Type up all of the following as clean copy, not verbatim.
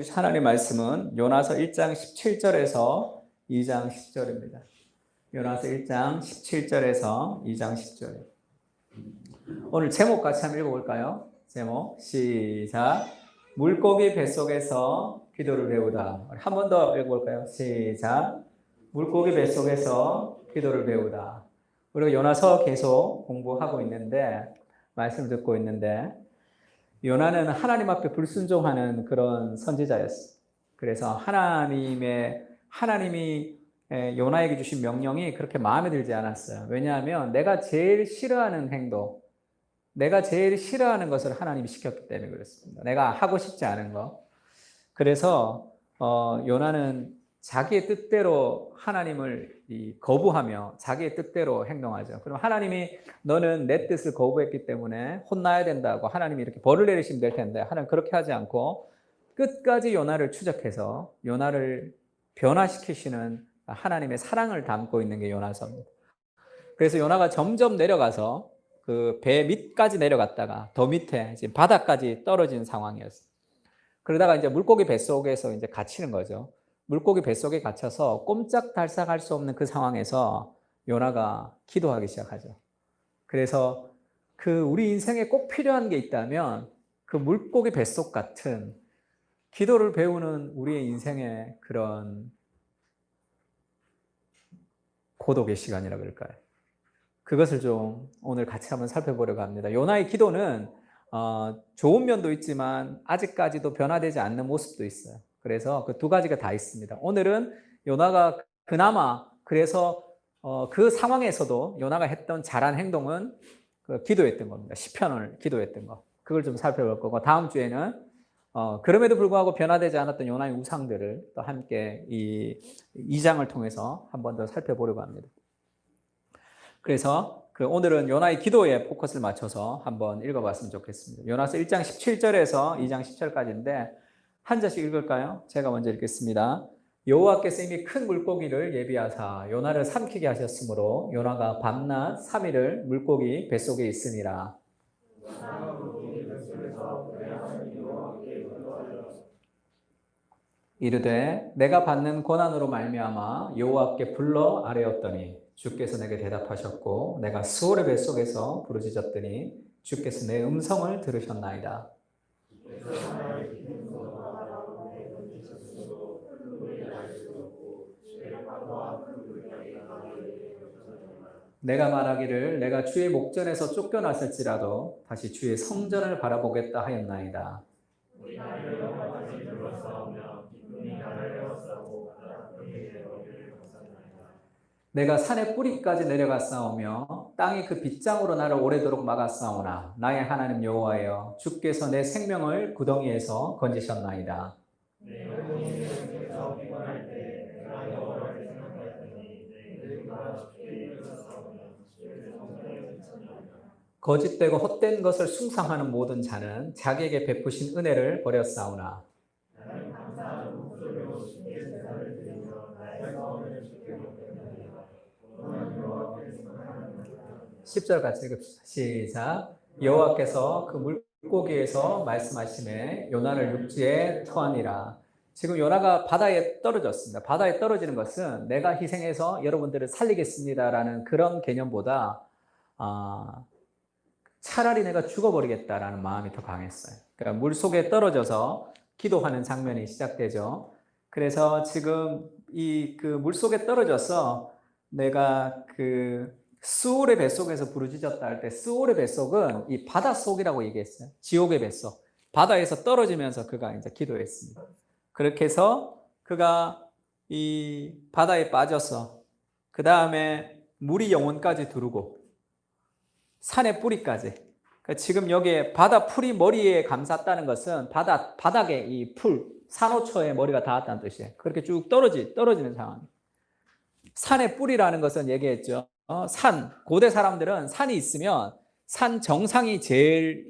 주신 하나님의 말씀은 요나서 1장 17절에서 2장 10절입니다. 요나서 1장 17절에서 2장 10절. 오늘 제목 같이 한번 읽어볼까요? 제목 시작. 물고기 뱃속에서 기도를 배우다. 한 번 더 읽어볼까요? 시작. 물고기 뱃속에서 기도를 배우다. 우리가 요나서 계속 공부하고 있는데, 말씀을 듣고 있는데, 요나는 하나님 앞에 불순종하는 그런 선지자였어요. 그래서 하나님이 요나에게 주신 명령이 그렇게 마음에 들지 않았어요. 왜냐하면 내가 제일 싫어하는 행동, 내가 제일 싫어하는 것을 하나님이 시켰기 때문에 그렇습니다. 내가 하고 싶지 않은 거. 그래서 요나는 자기의 뜻대로 하나님을 거부하며 자기의 뜻대로 행동하죠. 그럼 하나님이 너는 내 뜻을 거부했기 때문에 혼나야 된다고 하나님이 이렇게 벌을 내리시면 될 텐데, 하나님 그렇게 하지 않고 끝까지 요나를 추적해서 요나를 변화시키시는 하나님의 사랑을 담고 있는 게 요나서입니다. 그래서 요나가 점점 내려가서 그 배 밑까지 내려갔다가 더 밑에 지금 바닥까지 떨어진 상황이었어요. 그러다가 이제 물고기 뱃속에서 이제 갇히는 거죠. 물고기 뱃속에 갇혀서 꼼짝달싹 할 수 없는 그 상황에서 요나가 기도하기 시작하죠. 그래서 우리 인생에 꼭 필요한 게 있다면 그 물고기 뱃속 같은 기도를 배우는 우리의 인생의 그런 고독의 시간이라 그럴까요? 그것을 좀 오늘 같이 한번 살펴보려고 합니다. 요나의 기도는 좋은 면도 있지만 아직까지도 변화되지 않는 모습도 있어요. 그래서 그 두 가지가 다 있습니다. 오늘은 요나가 그나마 그래서 그 상황에서도 요나가 했던 잘한 행동은 기도했던 겁니다. 시편을 기도했던 거. 그걸 좀 살펴볼 거고, 다음 주에는 그럼에도 불구하고 변화되지 않았던 요나의 우상들을 또 함께 이 2장을 통해서 한 번 더 살펴보려고 합니다. 그래서 오늘은 요나의 기도에 포커스를 맞춰서 한번 읽어봤으면 좋겠습니다. 요나서 1장 17절에서 2장 10절까지인데 한 절씩 읽을까요? 제가 먼저 읽겠습니다. 여호와께서 이미 큰 물고기를 예비하사 요나를 삼키게 하셨으므로 요나가 밤낮 3일을 물고기 뱃속에 있으니라. 이르되 내가 받는 고난으로 말미암아 여호와께 불러 아뢰었더니 주께서 내게 대답하셨고 내가 스올의 뱃속에서 부르짖었더니 주께서 내 음성을 들으셨나이다. 내가 말하기를 내가 주의 목전에서 쫓겨났을지라도 다시 주의 성전을 바라보겠다 하였나이다. 내가 산의 뿌리까지 내려갔사오며 땅이 그 빗장으로 나를 오래도록 막았사오나 나의 하나님 여호와여 주께서 내 생명을 구덩이에서 건지셨나이다. 거짓되고 헛된 것을 숭상하는 모든 자는 자기에게 베푸신 은혜를 버렸사오나 10절 같이 읽읍시다. 시작. 여호와께서 그 물고기에서 말씀하시매 요나를 육지에 토하니라. 지금 요나가 바다에 떨어졌습니다. 바다에 떨어지는 것은 내가 희생해서 여러분들을 살리겠습니다라는 그런 개념보다 차라리 내가 죽어버리겠다라는 마음이 더 강했어요. 그러니까 물속에 떨어져서 기도하는 장면이 시작되죠. 그래서 지금 그 물속에 떨어져서 내가 스올의 뱃속에서 부르짖었다 할 때 스올의 뱃속은 이 바닷속이라고 얘기했어요. 지옥의 뱃속. 바다에서 떨어지면서 그가 이제 기도했습니다. 그렇게 해서 그가 이 바다에 빠져서 그 다음에 물이 영혼까지 두르고 산의 뿌리까지. 그러니까 지금 여기에 바다 풀이 머리에 감쌌다는 것은 바닥에 이 풀, 산호초에 머리가 닿았다는 뜻이에요. 그렇게 쭉 떨어지는 상황. 산의 뿌리라는 것은 얘기했죠. 고대 사람들은 산이 있으면 산 정상이 제일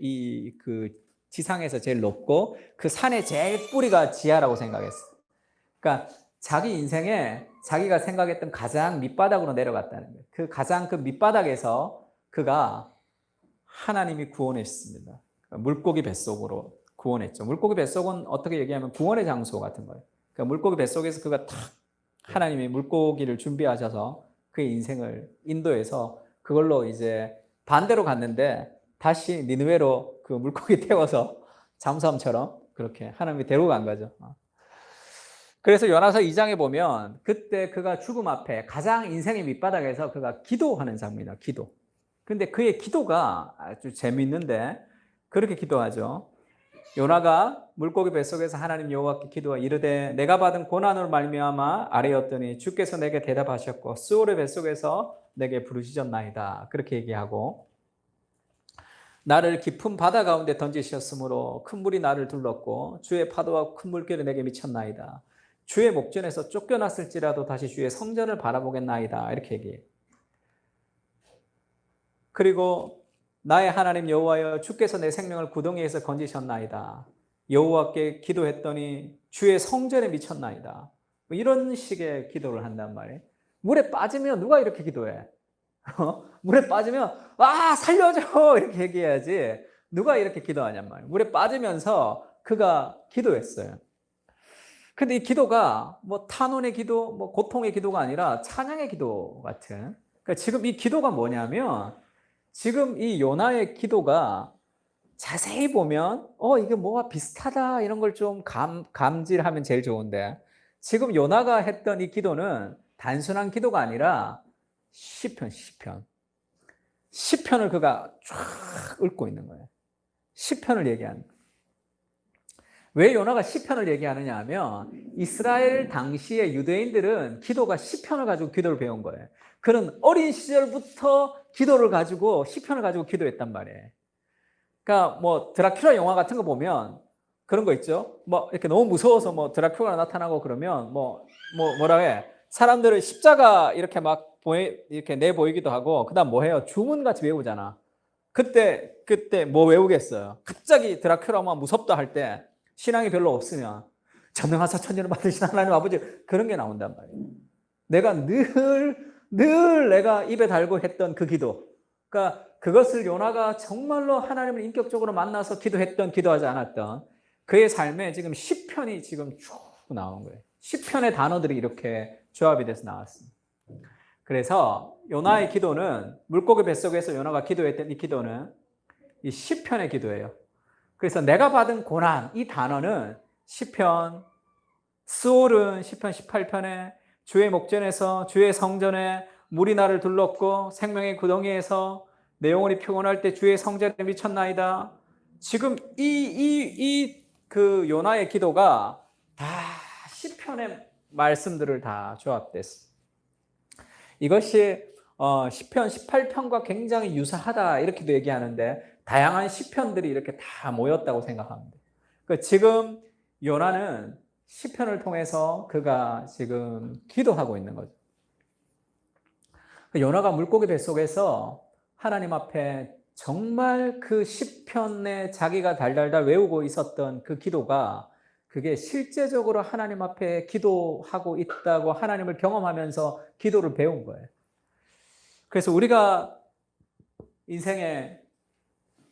지상에서 제일 높고 그 산의 제일 뿌리가 지하라고 생각했어요. 그러니까 자기 인생에 자기가 생각했던 가장 밑바닥으로 내려갔다는 거예요. 가장 밑바닥에서 그가 하나님이 구원했습니다. 물고기 뱃속으로 구원했죠. 물고기 뱃속은 어떻게 얘기하면 구원의 장소 같은 거예요. 그러니까 물고기 뱃속에서 그가 탁 하나님이 물고기를 준비하셔서 그의 인생을 인도해서 그걸로 이제 반대로 갔는데 다시 니느웨로 그 물고기 태워서 잠수함처럼 그렇게 하나님이 데리고 간 거죠. 그래서 요나서 2장에 보면 그때 그가 죽음 앞에 가장 인생의 밑바닥에서 그가 기도하는 장면이다. 기도. 근데 그의 기도가 아주 재미있는데 그렇게 기도하죠. 요나가 물고기 뱃속에서 하나님 여호와께 기도하 이르되 내가 받은 고난으로 말미암아 아뢰었더니 주께서 내게 대답하셨고 스올의 뱃속에서 내게 부르시셨나이다. 그렇게 얘기하고 나를 깊은 바다 가운데 던지셨으므로 큰 물이 나를 둘렀고 주의 파도와 큰 물결이 내게 미쳤나이다. 주의 목전에서 쫓겨났을지라도 다시 주의 성전을 바라보겠나이다. 이렇게 얘기해요. 그리고 나의 하나님 여호와여 주께서 내 생명을 구덩이에서 건지셨나이다. 여호와께 기도했더니 주의 성전에 미쳤나이다. 이런 식의 기도를 한단 말이에요. 물에 빠지면 누가 이렇게 기도해? 물에 빠지면 아 살려줘 이렇게 얘기해야지 누가 이렇게 기도하냔 말이에요. 물에 빠지면서 그가 기도했어요. 근데 이 기도가 뭐 탄원의 기도, 뭐 고통의 기도가 아니라 찬양의 기도 같은. 그러니까 지금 이 기도가 뭐냐면 지금 이 요나의 기도가 자세히 보면 이게 뭐가 비슷하다 이런 걸 좀 감질하면 제일 좋은데 지금 요나가 했던 이 기도는 단순한 기도가 아니라 시편을 그가 쫙 읊고 있는 거예요. 시편을 얘기하는 거예요. 왜 요나가 시편을 얘기하느냐 하면 이스라엘 당시의 유대인들은 기도가 시편을 가지고 기도를 배운 거예요. 그는 어린 시절부터 기도를 가지고 시편을 가지고 기도했단 말이에요. 그러니까 뭐 드라큘라 영화 같은 거 보면 그런 거 있죠. 뭐 이렇게 너무 무서워서 뭐 드라큘라가 나타나고 그러면 뭐라 해? 사람들을 십자가 이렇게 막 이렇게 내 보이기도 하고 그다음 뭐 해요? 주문같이 외우잖아. 그때 뭐 외우겠어요? 갑자기 드라큘라만 무섭다 할 때 신앙이 별로 없으면 전능하사 천지를 만드신 하나님 아버지 그런 게 나온단 말이에요. 내가 늘 내가 입에 달고 했던 그 기도. 그러니까 그것을 요나가 정말로 하나님을 인격적으로 만나서 기도하지 않았던 그의 삶에 지금 시편이 지금 쭉 나온 거예요. 시편의 단어들이 이렇게 조합이 돼서 나왔습니다. 그래서 요나의 기도는 물고기 뱃속에서 요나가 기도했던 이 기도는 이 시편의 기도예요. 그래서 내가 받은 고난 이 단어는 시편 스올은 시편 18편에 주의 목전에서 주의 성전에 물이 나를 둘렀고 생명의 구덩이에서 내 영혼이 피곤할 때 주의 성전에 미쳤나이다. 지금 그 요나의 기도가 다 시편의 말씀들을 다 조합됐어. 이것이 시편 18편과 굉장히 유사하다 이렇게도 얘기하는데 다양한 시편들이 이렇게 다 모였다고 생각합니다. 지금 요나는 시편을 통해서 그가 지금 기도하고 있는 거죠. 요나가 물고기 뱃속에서 하나님 앞에 정말 그 시편에 자기가 달달달 외우고 있었던 그 기도가 그게 실제적으로 하나님 앞에 기도하고 있다고 하나님을 경험하면서 기도를 배운 거예요. 그래서 우리가 인생에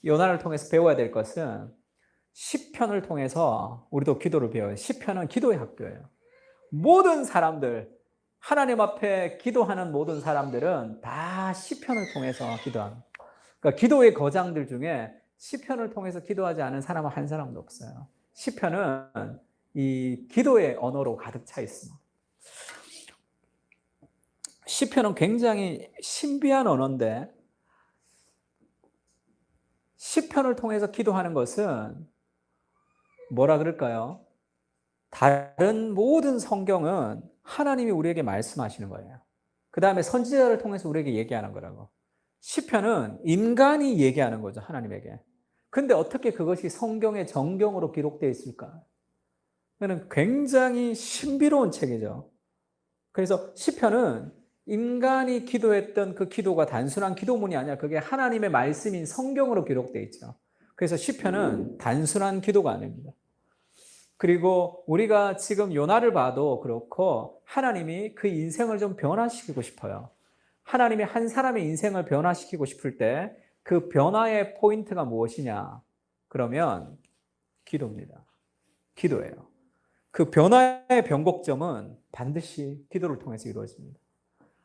요나를 통해서 배워야 될 것은 시편을 통해서 우리도 기도를 배워요. 시편은 기도의 학교예요. 모든 사람들, 하나님 앞에 기도하는 모든 사람들은 다 시편을 통해서 기도합니다. 그러니까 기도의 거장들 중에 시편을 통해서 기도하지 않은 사람은 한 사람도 없어요. 시편은 이 기도의 언어로 가득 차 있습니다. 시편은 굉장히 신비한 언어인데 시편을 통해서 기도하는 것은 뭐라 그럴까요? 다른 모든 성경은 하나님이 우리에게 말씀하시는 거예요. 그 다음에 선지자를 통해서 우리에게 얘기하는 거라고. 시편은 인간이 얘기하는 거죠, 하나님에게. 근데 어떻게 그것이 성경의 정경으로 기록되어 있을까? 그는 굉장히 신비로운 책이죠. 그래서 시편은 인간이 기도했던 그 기도가 단순한 기도문이 아니라 그게 하나님의 말씀인 성경으로 기록되어 있죠. 그래서 시편은 단순한 기도가 아닙니다. 그리고 우리가 지금 요나를 봐도 그렇고 하나님이 그 인생을 좀 변화시키고 싶어요. 하나님이 한 사람의 인생을 변화시키고 싶을 때 그 변화의 포인트가 무엇이냐? 그러면 기도입니다. 기도예요. 그 변화의 변곡점은 반드시 기도를 통해서 이루어집니다.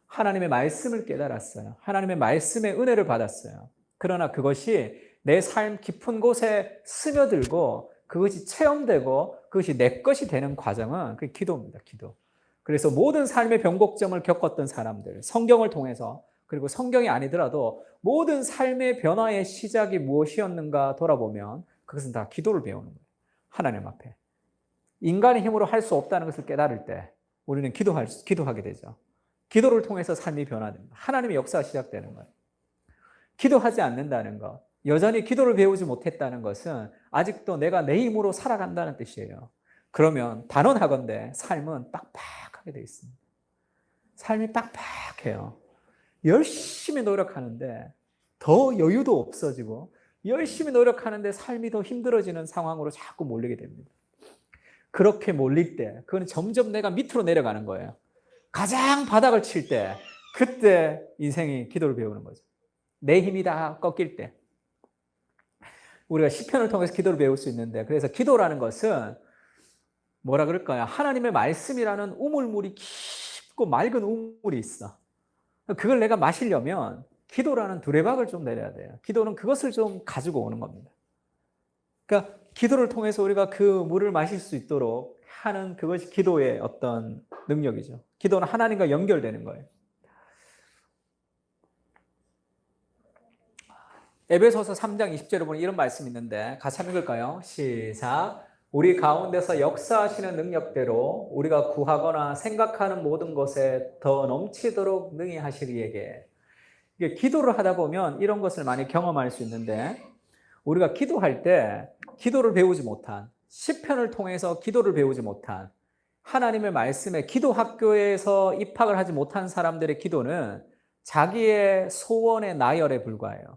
하나님의 말씀을 깨달았어요. 하나님의 말씀의 은혜를 받았어요. 그러나 그것이 내 삶 깊은 곳에 스며들고 그것이 체험되고 그것이 내 것이 되는 과정은 그게 기도입니다. 기도. 그래서 모든 삶의 변곡점을 겪었던 사람들, 성경을 통해서, 그리고 성경이 아니더라도 모든 삶의 변화의 시작이 무엇이었는가 돌아보면 그것은 다 기도를 배우는 거예요. 하나님 앞에. 인간의 힘으로 할 수 없다는 것을 깨달을 때 우리는 기도하게 되죠. 기도를 통해서 삶이 변화됩니다. 하나님의 역사가 시작되는 거예요. 기도하지 않는다는 것, 여전히 기도를 배우지 못했다는 것은 아직도 내가 내 힘으로 살아간다는 뜻이에요. 그러면 단언하건대 삶은 빡빡하게 되어 있습니다. 삶이 빡빡해요. 열심히 노력하는데 더 여유도 없어지고 열심히 노력하는데 삶이 더 힘들어지는 상황으로 자꾸 몰리게 됩니다. 그렇게 몰릴 때 그건 점점 내가 밑으로 내려가는 거예요. 가장 바닥을 칠 때 그때 인생이 기도를 배우는 거죠. 내 힘이 다 꺾일 때 우리가 시편을 통해서 기도를 배울 수 있는데, 그래서 기도라는 것은 뭐라 그럴까요? 하나님의 말씀이라는 우물물이 깊고 맑은 우물이 있어. 그걸 내가 마시려면 기도라는 두레박을 좀 내려야 돼요. 기도는 그것을 좀 가지고 오는 겁니다. 그러니까 기도를 통해서 우리가 그 물을 마실 수 있도록 하는 그것이 기도의 어떤 능력이죠. 기도는 하나님과 연결되는 거예요. 에베소서 3장 20절에 보면 이런 말씀이 있는데 같이 한번 읽을까요? 시작. 우리 가운데서 역사하시는 능력대로 우리가 구하거나 생각하는 모든 것에 더 넘치도록 능히 하시리 이에게. 이게 기도를 하다 보면 이런 것을 많이 경험할 수 있는데, 우리가 기도할 때 기도를 배우지 못한, 시편을 통해서 기도를 배우지 못한, 하나님의 말씀에 기도 학교에서 입학을 하지 못한 사람들의 기도는 자기의 소원의 나열에 불과해요.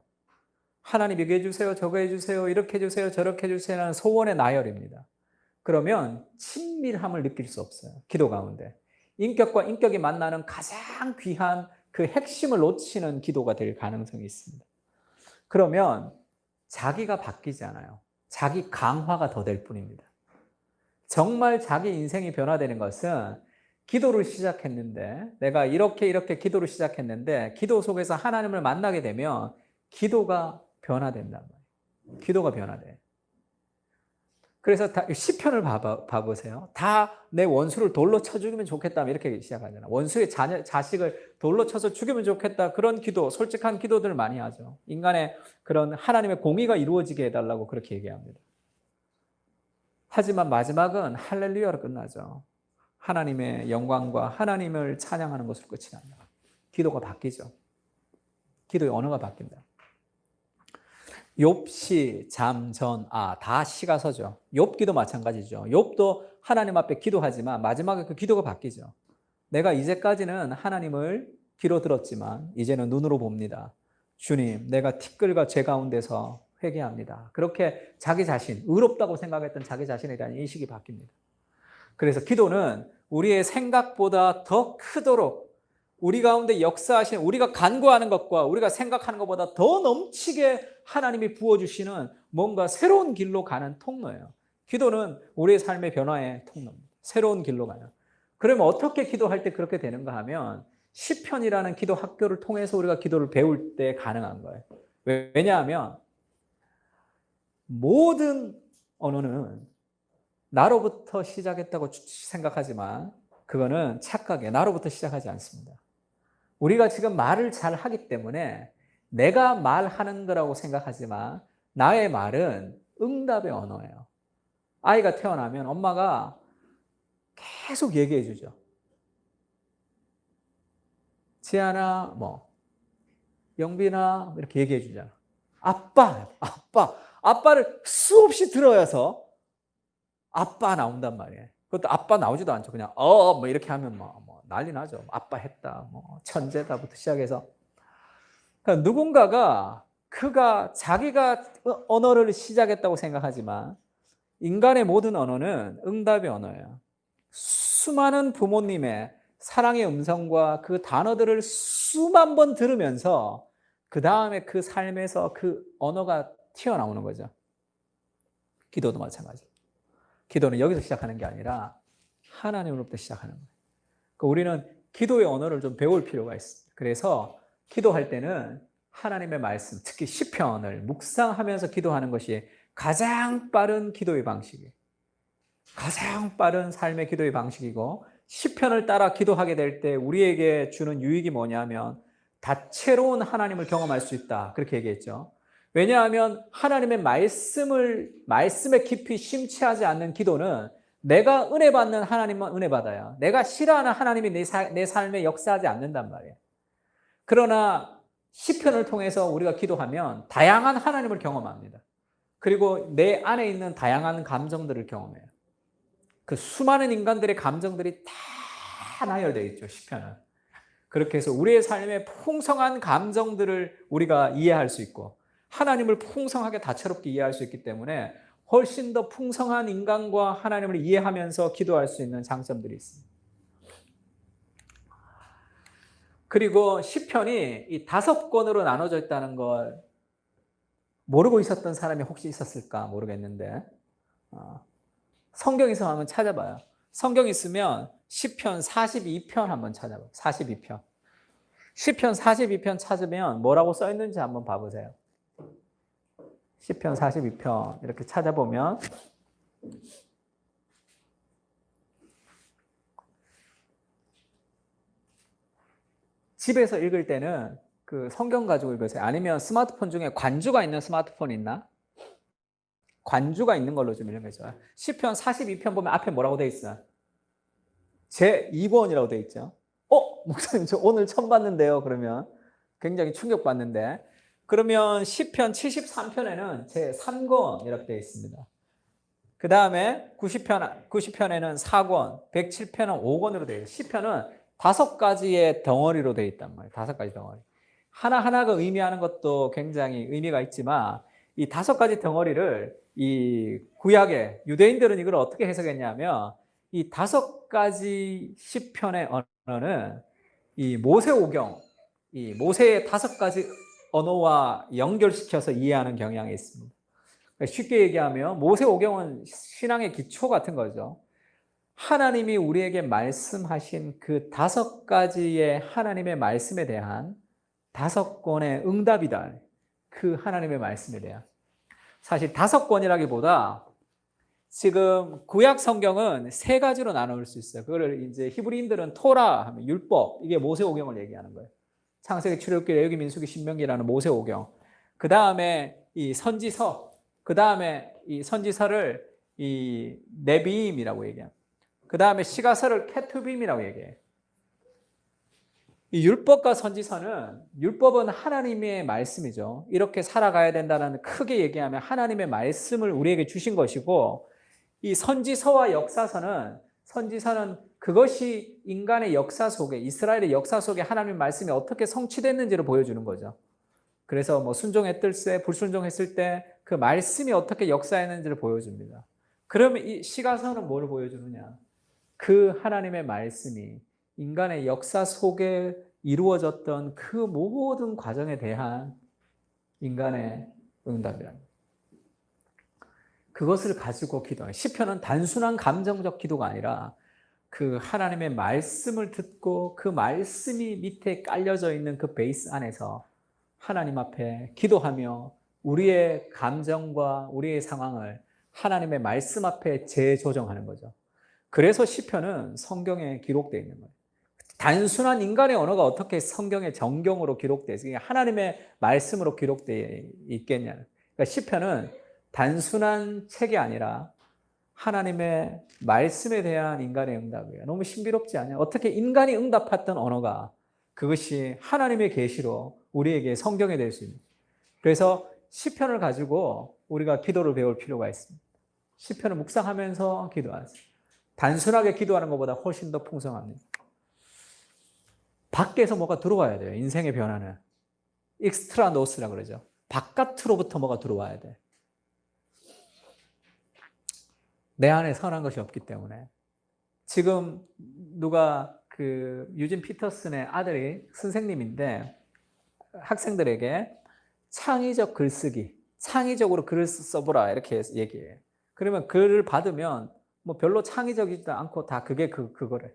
하나님 이거 해주세요, 저거 해주세요, 이렇게 해주세요, 저렇게 해주세요 하는 소원의 나열입니다. 그러면 친밀함을 느낄 수 없어요. 기도 가운데. 인격과 인격이 만나는 가장 귀한 그 핵심을 놓치는 기도가 될 가능성이 있습니다. 그러면 자기가 바뀌지 않아요. 자기 강화가 더 될 뿐입니다. 정말 자기 인생이 변화되는 것은 기도를 시작했는데, 내가 이렇게 기도를 시작했는데 기도 속에서 하나님을 만나게 되면 기도가 변화된단 말이에요. 기도가 변화돼. 그래서 시편을 봐보세요. 다 내 원수를 돌로 쳐 죽이면 좋겠다 이렇게 시작하잖아. 원수의 자식을 돌로 쳐서 죽이면 좋겠다, 그런 기도, 솔직한 기도들을 많이 하죠. 인간의 그런 하나님의 공의가 이루어지게 해달라고 그렇게 얘기합니다. 하지만 마지막은 할렐루야로 끝나죠. 하나님의 영광과 하나님을 찬양하는 것으로 끝이 납니다. 기도가 바뀌죠. 기도의 언어가 바뀐다. 욥시, 잠, 전, 다 시가 서죠. 욥기도 마찬가지죠. 욥도 하나님 앞에 기도하지만 마지막에 그 기도가 바뀌죠. 내가 이제까지는 하나님을 귀로 들었지만 이제는 눈으로 봅니다. 주님, 내가 티끌과 죄 가운데서 회개합니다. 그렇게 자기 자신, 의롭다고 생각했던 자기 자신에 대한 인식이 바뀝니다. 그래서 기도는 우리의 생각보다 더 크도록, 우리 가운데 역사하신, 우리가 간구하는 것과 우리가 생각하는 것보다 더 넘치게 하나님이 부어주시는 뭔가 새로운 길로 가는 통로예요. 기도는 우리의 삶의 변화의 통로입니다. 새로운 길로 가요. 그러면 어떻게 기도할 때 그렇게 되는가 하면 시편이라는 기도 학교를 통해서 우리가 기도를 배울 때 가능한 거예요. 왜냐하면 모든 언어는 나로부터 시작했다고 생각하지만 그거는 착각이에요. 나로부터 시작하지 않습니다. 우리가 지금 말을 잘 하기 때문에 내가 말하는 거라고 생각하지만 나의 말은 응답의 언어예요. 아이가 태어나면 엄마가 계속 얘기해 주죠. 지안아, 영빈아, 이렇게 얘기해 주잖아. 아빠를 수없이 들어야서 아빠 나온단 말이에요. 그것도 아빠 나오지도 않죠. 그냥 이렇게 하면 난리 나죠. 아빠 했다, 천재다부터 시작해서. 그러니까 누군가가 자기가 언어를 시작했다고 생각하지만 인간의 모든 언어는 응답의 언어예요. 수많은 부모님의 사랑의 음성과 그 단어들을 수만 번 들으면서 그 다음에 그 삶에서 그 언어가 튀어나오는 거죠. 기도도 마찬가지. 기도는 여기서 시작하는 게 아니라 하나님으로부터 시작하는 거예요. 그러니까 우리는 기도의 언어를 좀 배울 필요가 있습니다. 그래서 기도할 때는 하나님의 말씀, 특히 시편을 묵상하면서 기도하는 것이 가장 빠른 기도의 방식이에요. 가장 빠른 삶의 기도의 방식이고, 시편을 따라 기도하게 될 때 우리에게 주는 유익이 뭐냐면 다채로운 하나님을 경험할 수 있다, 그렇게 얘기했죠. 왜냐하면 하나님의 말씀에 깊이 심취하지 않는 기도는 내가 은혜 받는 하나님만 은혜 받아요. 내가 싫어하는 하나님이 내 삶에 역사하지 않는단 말이에요. 그러나 시편을 통해서 우리가 기도하면 다양한 하나님을 경험합니다. 그리고 내 안에 있는 다양한 감정들을 경험해요. 그 수많은 인간들의 감정들이 다 나열되어 있죠, 시편은. 그렇게 해서 우리의 삶의 풍성한 감정들을 우리가 이해할 수 있고 하나님을 풍성하게 다채롭게 이해할 수 있기 때문에 훨씬 더 풍성한 인간과 하나님을 이해하면서 기도할 수 있는 장점들이 있습니다. 그리고 시편이 이 5권으로 나눠져 있다는 걸 모르고 있었던 사람이 혹시 있었을까 모르겠는데, 성경 있으면 한번 찾아봐요. 성경 있으면 시편 42편 한번 찾아봐요. 42편. 시편 42편 찾으면 뭐라고 써 있는지 한번 봐보세요. 시편 42편 이렇게 찾아보면 집에서 읽을 때는 그 성경 가지고 읽으세요. 아니면 스마트폰 중에 관주가 있는 스마트폰 있나? 관주가 있는 걸로 좀 읽어줘요. 시편 42편 보면 앞에 뭐라고 돼 있어요? 제2권이라고 돼 있죠. 목사님 저 오늘 처음 봤는데요. 그러면 굉장히 충격받는데, 그러면 시편 73편에는 제3권 이렇게 되어 있습니다. 그 다음에 90편에는 4권, 107편은 5권으로 되어 있어요. 시편은 5가지의 덩어리로 되어 있단 말이에요. 5가지 덩어리. 하나하나가 의미하는 것도 굉장히 의미가 있지만 이 5가지 덩어리를 이 구약의 유대인들은 이걸 어떻게 해석했냐면 이 5가지 시편의 언어는 이 모세오경, 이 모세의 5가지 언어와 연결시켜서 이해하는 경향이 있습니다. 쉽게 얘기하면 모세오경은 신앙의 기초 같은 거죠. 하나님이 우리에게 말씀하신 그 5가지의 하나님의 말씀에 대한 5권의 응답이다. 그 하나님의 말씀에 대한. 사실 5권이라기보다 지금 구약 성경은 3가지로 나눌 수 있어요. 그거를 이제 히브리인들은 토라 하면 율법, 이게 모세오경을 얘기하는 거예요. 창세기, 출애굽기, 레위기, 민수기, 신명기라는 모세오경. 그 다음에 이 선지서, 그 다음에 이 선지서를 이 네비임이라고 얘기해요. 그 다음에 시가서를 케투빔이라고 얘기해요. 이 율법과 선지서는, 율법은 하나님의 말씀이죠. 이렇게 살아가야 된다는, 크게 얘기하면 하나님의 말씀을 우리에게 주신 것이고, 이 선지서와 역사서는 그것이 인간의 역사 속에, 이스라엘의 역사 속에 하나님의 말씀이 어떻게 성취됐는지를 보여주는 거죠. 그래서 뭐 순종했을 때, 불순종했을 때 그 말씀이 어떻게 역사했는지를 보여줍니다. 그러면 이 시가서는 뭘 보여주느냐? 그 하나님의 말씀이 인간의 역사 속에 이루어졌던 그 모든 과정에 대한 인간의 응답이랍니다. 그것을 가지고 기도해요. 시편은 단순한 감정적 기도가 아니라 그 하나님의 말씀을 듣고 그 말씀이 밑에 깔려져 있는 그 베이스 안에서 하나님 앞에 기도하며 우리의 감정과 우리의 상황을 하나님의 말씀 앞에 재조정하는 거죠. 그래서 시편은 성경에 기록되어 있는 거예요. 단순한 인간의 언어가 어떻게 성경의 정경으로 기록되지 하나님의 말씀으로 기록되어 있겠냐. 그러니까 시편은 단순한 책이 아니라 하나님의 말씀에 대한 인간의 응답이에요. 너무 신비롭지 않아요? 어떻게 인간이 응답했던 언어가 그것이 하나님의 계시로 우리에게 성경이 될 수 있는. 그래서 시편을 가지고 우리가 기도를 배울 필요가 있습니다. 시편을 묵상하면서 기도하세요. 단순하게 기도하는 것보다 훨씬 더 풍성합니다. 밖에서 뭐가 들어와야 돼요. 인생의 변화는. 익스트라 노스라고 그러죠. 바깥으로부터 뭐가 들어와야 돼. 내 안에 선한 것이 없기 때문에. 지금 누가 그 유진 피터슨의 아들이 선생님인데 학생들에게 창의적 글쓰기, 창의적으로 글을 써보라 이렇게 얘기해요. 그러면 그를 받으면 뭐 별로 창의적이지도 않고 다 그게 그거래.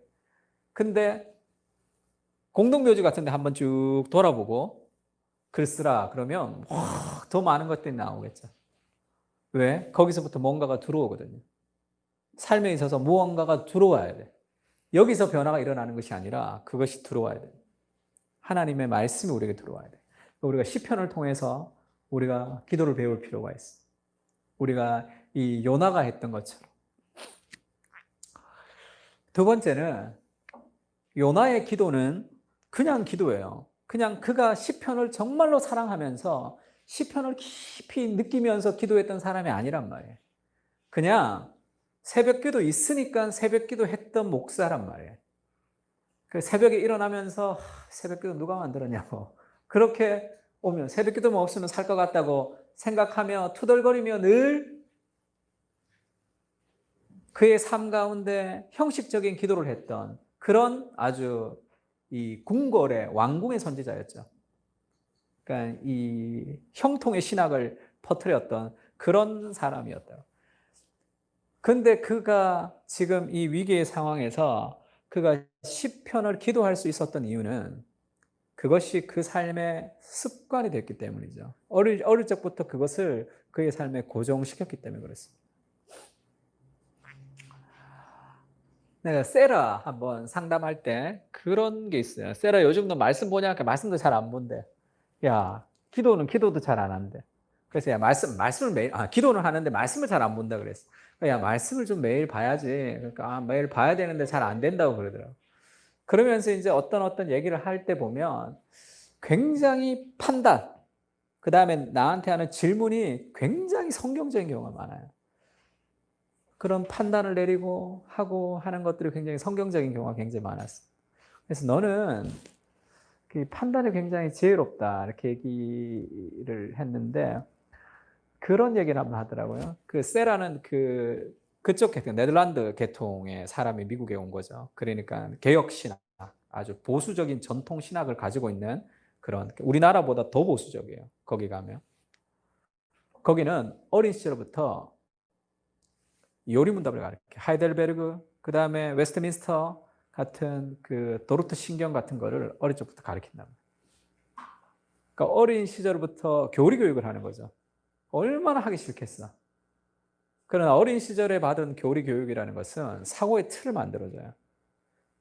근데 공동묘지 같은 데 한번 쭉 돌아보고 글 쓰라 그러면 더 많은 것들이 나오겠죠. 왜? 거기서부터 뭔가가 들어오거든요. 삶에 있어서 무언가가 들어와야 돼. 여기서 변화가 일어나는 것이 아니라 그것이 들어와야 돼. 하나님의 말씀이 우리에게 들어와야 돼. 우리가 시편을 통해서 우리가 기도를 배울 필요가 있어. 우리가 이 요나가 했던 것처럼. 두 번째는 요나의 기도는 그냥 기도예요. 그냥 그가 시편을 정말로 사랑하면서 시편을 깊이 느끼면서 기도했던 사람이 아니란 말이에요. 그냥 새벽기도 있으니까 새벽기도 했던 목사란 말이에요. 그 새벽에 일어나면서 새벽기도 누가 만들었냐고 그렇게 오면 새벽기도만 없으면 살 것 같다고 생각하며 투덜거리며 늘 그의 삶 가운데 형식적인 기도를 했던 그런 아주 이 궁궐의 왕궁의 선지자였죠. 그러니까 이 형통의 신학을 퍼뜨렸던 그런 사람이었다. 근데 그가 지금 이 위기의 상황에서 그가 시편을 기도할 수 있었던 이유는 그것이 그 삶의 습관이 됐기 때문이죠. 어릴 적부터 그것을 그의 삶에 고정시켰기 때문에 그렇습니다. 내가 세라 한번 상담할 때 그런 게 있어요. 세라 요즘도 말씀 보냐니까 말씀도 잘 안 본대. 야, 기도도 잘 안 한대. 그래서 야, 말씀을 매일, 기도는 하는데 말씀을 잘 안 본다 그랬어. 야, 말씀을 좀 매일 봐야지. 그러니까, 매일 봐야 되는데 잘 안 된다고 그러더라고. 그러면서 이제 어떤 얘기를 할 때 보면 굉장히 판단, 그 다음에 나한테 하는 질문이 굉장히 성경적인 경우가 많아요. 그런 판단을 내리고 하고 하는 것들이 굉장히 성경적인 경우가 굉장히 많았어요. 그래서 너는 그 판단이 굉장히 지혜롭다 이렇게 얘기를 했는데 그런 얘기를 한번 하더라고요. 그 세라는 그쪽 계통, 네덜란드 계통의 사람이 미국에 온 거죠. 그러니까 개혁 신학, 아주 보수적인 전통 신학을 가지고 있는 그런 우리나라보다 더 보수적이에요. 거기 가면 거기는 어린 시절부터 요리 문답을 가르쳐. 하이델베르그, 그 다음에 웨스트민스터 같은 그 도르트 신경 같은 거를 어릴 적부터 가르친다. 그러니까 어린 시절부터 교리 교육을 하는 거죠. 얼마나 하기 싫겠어. 그러나 어린 시절에 받은 교리 교육이라는 것은 사고의 틀을 만들어줘요.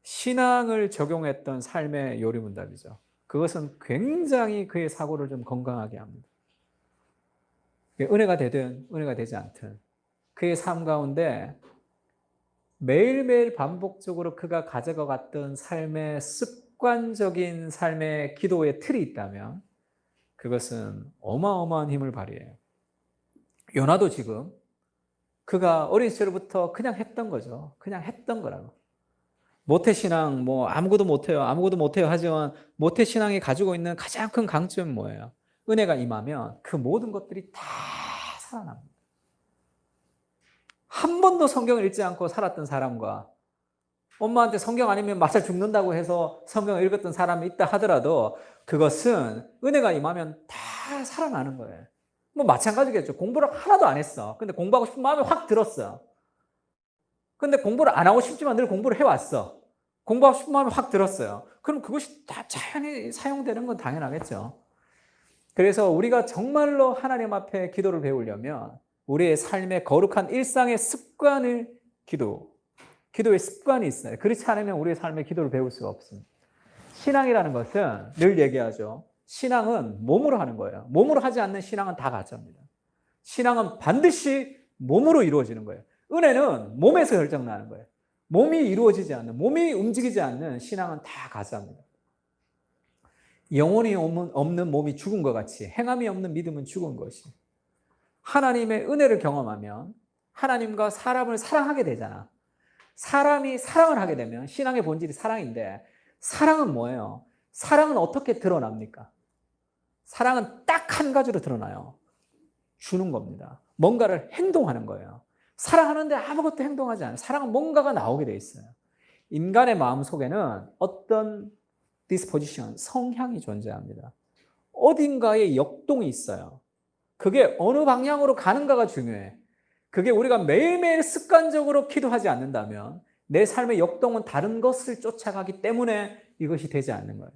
신앙을 적용했던 삶의 요리 문답이죠. 그것은 굉장히 그의 사고를 좀 건강하게 합니다. 은혜가 되든 은혜가 되지 않든 그의 삶 가운데 매일매일 반복적으로 그가 가져가 갔던 삶의 습관적인 삶의 기도의 틀이 있다면 그것은 어마어마한 힘을 발휘해요. 요나도 지금 그가 어린 시절부터 그냥 했던 거죠. 그냥 했던 거라고. 모태신앙, 뭐 아무것도 못해요 하지만 모태신앙이 가지고 있는 가장 큰 강점은 뭐예요? 은혜가 임하면 그 모든 것들이 다 살아납니다. 한 번도 성경을 읽지 않고 살았던 사람과 엄마한테 성경 아니면 맞아 죽는다고 해서 성경을 읽었던 사람이 있다 하더라도 그것은 은혜가 임하면 다 살아나는 거예요. 뭐 마찬가지겠죠. 공부를 하나도 안 했어. 근데 공부하고 싶은 마음이 확 들었어. 근데 공부를 안 하고 싶지만 늘 공부를 해왔어. 공부하고 싶은 마음이 확 들었어요. 그럼 그것이 다 자연히 사용되는 건 당연하겠죠. 그래서 우리가 정말로 하나님 앞에 기도를 배우려면 우리의 삶의 거룩한 일상의 습관을 기도의 습관이 있어요. 그렇지 않으면 우리의 삶의 기도를 배울 수가 없습니다. 신앙이라는 것은 늘 얘기하죠. 신앙은 몸으로 하는 거예요. 몸으로 하지 않는 신앙은 다 가짜입니다. 신앙은 반드시 몸으로 이루어지는 거예요. 은혜는 몸에서 결정나는 거예요. 몸이 이루어지지 않는, 몸이 움직이지 않는 신앙은 다 가짜입니다. 영혼이 없는 몸이 죽은 것 같이 행함이 없는 믿음은 죽은 것이. 하나님의 은혜를 경험하면 하나님과 사람을 사랑하게 되잖아. 사람이 사랑을 하게 되면 신앙의 본질이 사랑인데 사랑은 뭐예요? 사랑은 어떻게 드러납니까? 사랑은 딱 한 가지로 드러나요. 주는 겁니다. 뭔가를 행동하는 거예요. 사랑하는데 아무것도 행동하지 않아요. 사랑은 뭔가가 나오게 돼 있어요. 인간의 마음 속에는 어떤 disposition, 성향이 존재합니다. 어딘가에 역동이 있어요. 그게 어느 방향으로 가는가가 중요해. 그게 우리가 매일매일 습관적으로 기도하지 않는다면 내 삶의 역동은 다른 것을 쫓아가기 때문에 이것이 되지 않는 거예요.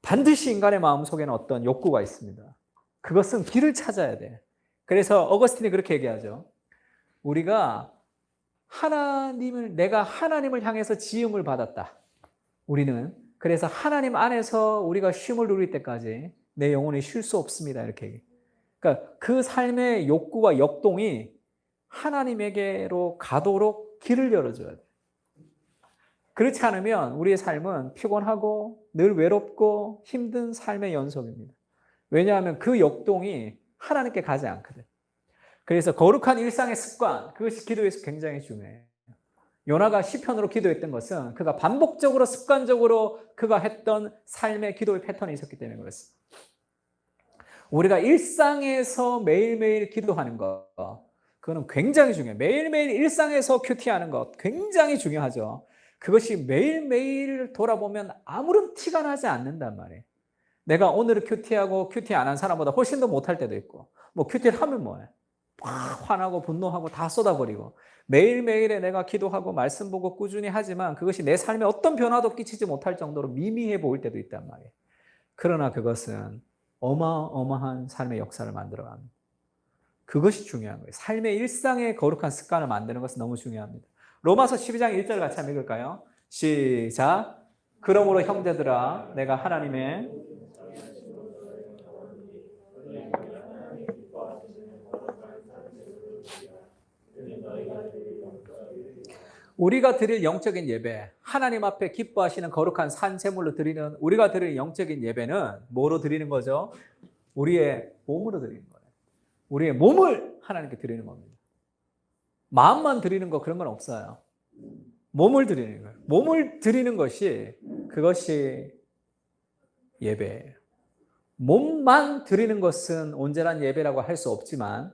반드시 인간의 마음속에는 어떤 욕구가 있습니다. 그것은 길을 찾아야 돼. 그래서 어거스틴이 그렇게 얘기하죠. 우리가 내가 하나님을 향해서 지음을 받았다. 우리는 그래서 하나님 안에서 우리가 쉼을 누릴 때까지 내 영혼이 쉴 수 없습니다. 이렇게 얘기해요. 그러니까 그 삶의 욕구와 역동이 하나님에게로 가도록 길을 열어줘야 돼. 그렇지 않으면 우리의 삶은 피곤하고 늘 외롭고 힘든 삶의 연속입니다. 왜냐하면 그 역동이 하나님께 가지 않거든. 그래서 거룩한 일상의 습관, 그것이 기도에서 굉장히 중요해요. 요나가 시편으로 기도했던 것은 그가 반복적으로 습관적으로 그가 했던 삶의 기도의 패턴이 있었기 때문에 그렇습니다. 우리가 일상에서 매일매일 기도하는 것, 그거는 굉장히 중요해요. 매일매일 일상에서 큐티하는 것 굉장히 중요하죠. 그것이 매일매일 돌아보면 아무런 티가 나지 않는단 말이에요. 내가 오늘은 큐티하고 큐티 안 한 사람보다 훨씬 더 못할 때도 있고, 뭐 큐티를 하면 뭐해? 막 화나고 분노하고 다 쏟아버리고, 매일매일에 내가 기도하고 말씀 보고 꾸준히 하지만 그것이 내 삶에 어떤 변화도 끼치지 못할 정도로 미미해 보일 때도 있단 말이에요. 그러나 그것은 어마어마한 삶의 역사를 만들어갑니다. 그것이 중요한 거예요. 삶의 일상의 거룩한 습관을 만드는 것은 너무 중요합니다. 로마서 12장 1절 같이 한번 읽을까요? 시작. 그러므로 형제들아 내가 하나님의 우리가 드릴 영적인 예배, 하나님 앞에 기뻐하시는 거룩한 산 제물로 드리는 우리가 드릴 영적인 예배는 뭐로 드리는 거죠? 우리의 몸으로 드리는 거예요. 우리의 몸을 하나님께 드리는 겁니다. 마음만 드리는 거 그런 건 없어요. 몸을 드리는 거예요. 몸을 드리는 것이 그것이 예배예요. 몸만 드리는 것은 온전한 예배라고 할 수 없지만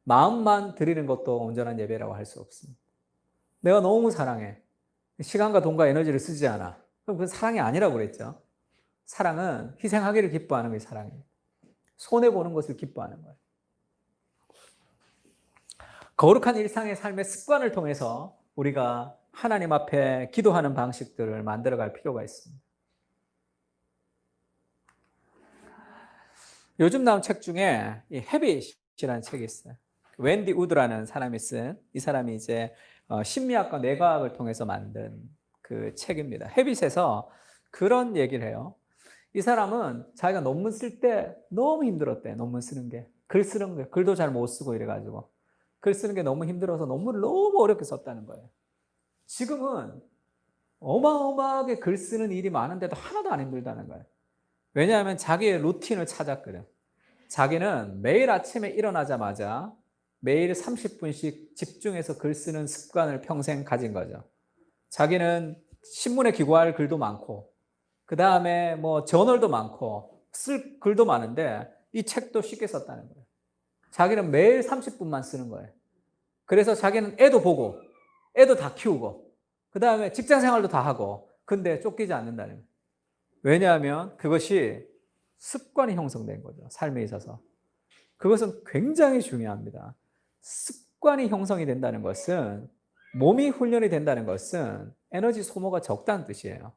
마음만 드리는 것도 온전한 예배라고 할 수 없습니다. 내가 너무 사랑해. 시간과 돈과 에너지를 쓰지 않아. 그럼 그건 사랑이 아니라고 그랬죠. 사랑은 희생하기를 기뻐하는 게 사랑이에요. 손해보는 것을 기뻐하는 거예요. 거룩한 일상의 삶의 습관을 통해서 우리가 하나님 앞에 기도하는 방식들을 만들어갈 필요가 있습니다. 요즘 나온 책 중에 이 헤빗이라는 책이 있어요. 웬디 우드라는 사람이 쓴, 이 사람이 이제 심리학과 뇌과학을 통해서 만든 그 책입니다. 헤빗에서 그런 얘기를 해요. 이 사람은 자기가 논문 쓸 때 너무 힘들었대. 논문 쓰는 게. 글 쓰는 게. 글도 잘 못 쓰고 이래가지고. 글 쓰는 게 너무 힘들어서 논문을 너무 어렵게 썼다는 거예요. 지금은 어마어마하게 글 쓰는 일이 많은데도 하나도 안 힘들다는 거예요. 왜냐하면 자기의 루틴을 찾았거든. 자기는 매일 아침에 일어나자마자 매일 30분씩 집중해서 글 쓰는 습관을 평생 가진 거죠. 자기는 신문에 기고할 글도 많고, 그 다음에 뭐 저널도 많고, 쓸 글도 많은데 이 책도 쉽게 썼다는 거예요. 자기는 매일 30분만 쓰는 거예요. 그래서 자기는 애도 보고, 애도 다 키우고, 그 다음에 직장 생활도 다 하고, 근데 쫓기지 않는다는 거예요. 왜냐하면 그것이 습관이 형성된 거죠. 삶에 있어서. 그것은 굉장히 중요합니다. 습관이 형성이 된다는 것은, 몸이 훈련이 된다는 것은 에너지 소모가 적다는 뜻이에요.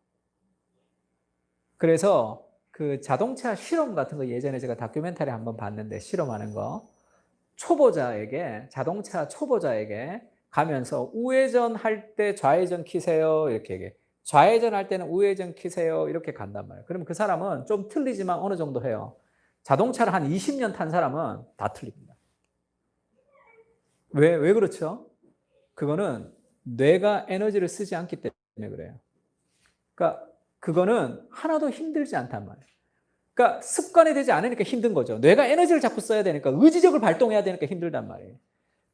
그래서 그 자동차 실험 같은 거 예전에 제가 다큐멘터리 한번 봤는데, 실험하는 거. 자동차 초보자에게 가면서 우회전 할 때 좌회전 키세요. 이렇게 얘기해. 좌회전 할 때는 우회전 키세요. 이렇게 간단 말이에요. 그러면 그 사람은 좀 틀리지만 어느 정도 해요. 자동차를 한 20년 탄 사람은 다 틀립니다. 왜 그렇죠? 그거는 뇌가 에너지를 쓰지 않기 때문에 그래요. 그러니까 그거는 하나도 힘들지 않단 말이에요. 그러니까 습관이 되지 않으니까 힘든 거죠. 뇌가 에너지를 자꾸 써야 되니까, 의지력을 발동해야 되니까 힘들단 말이에요.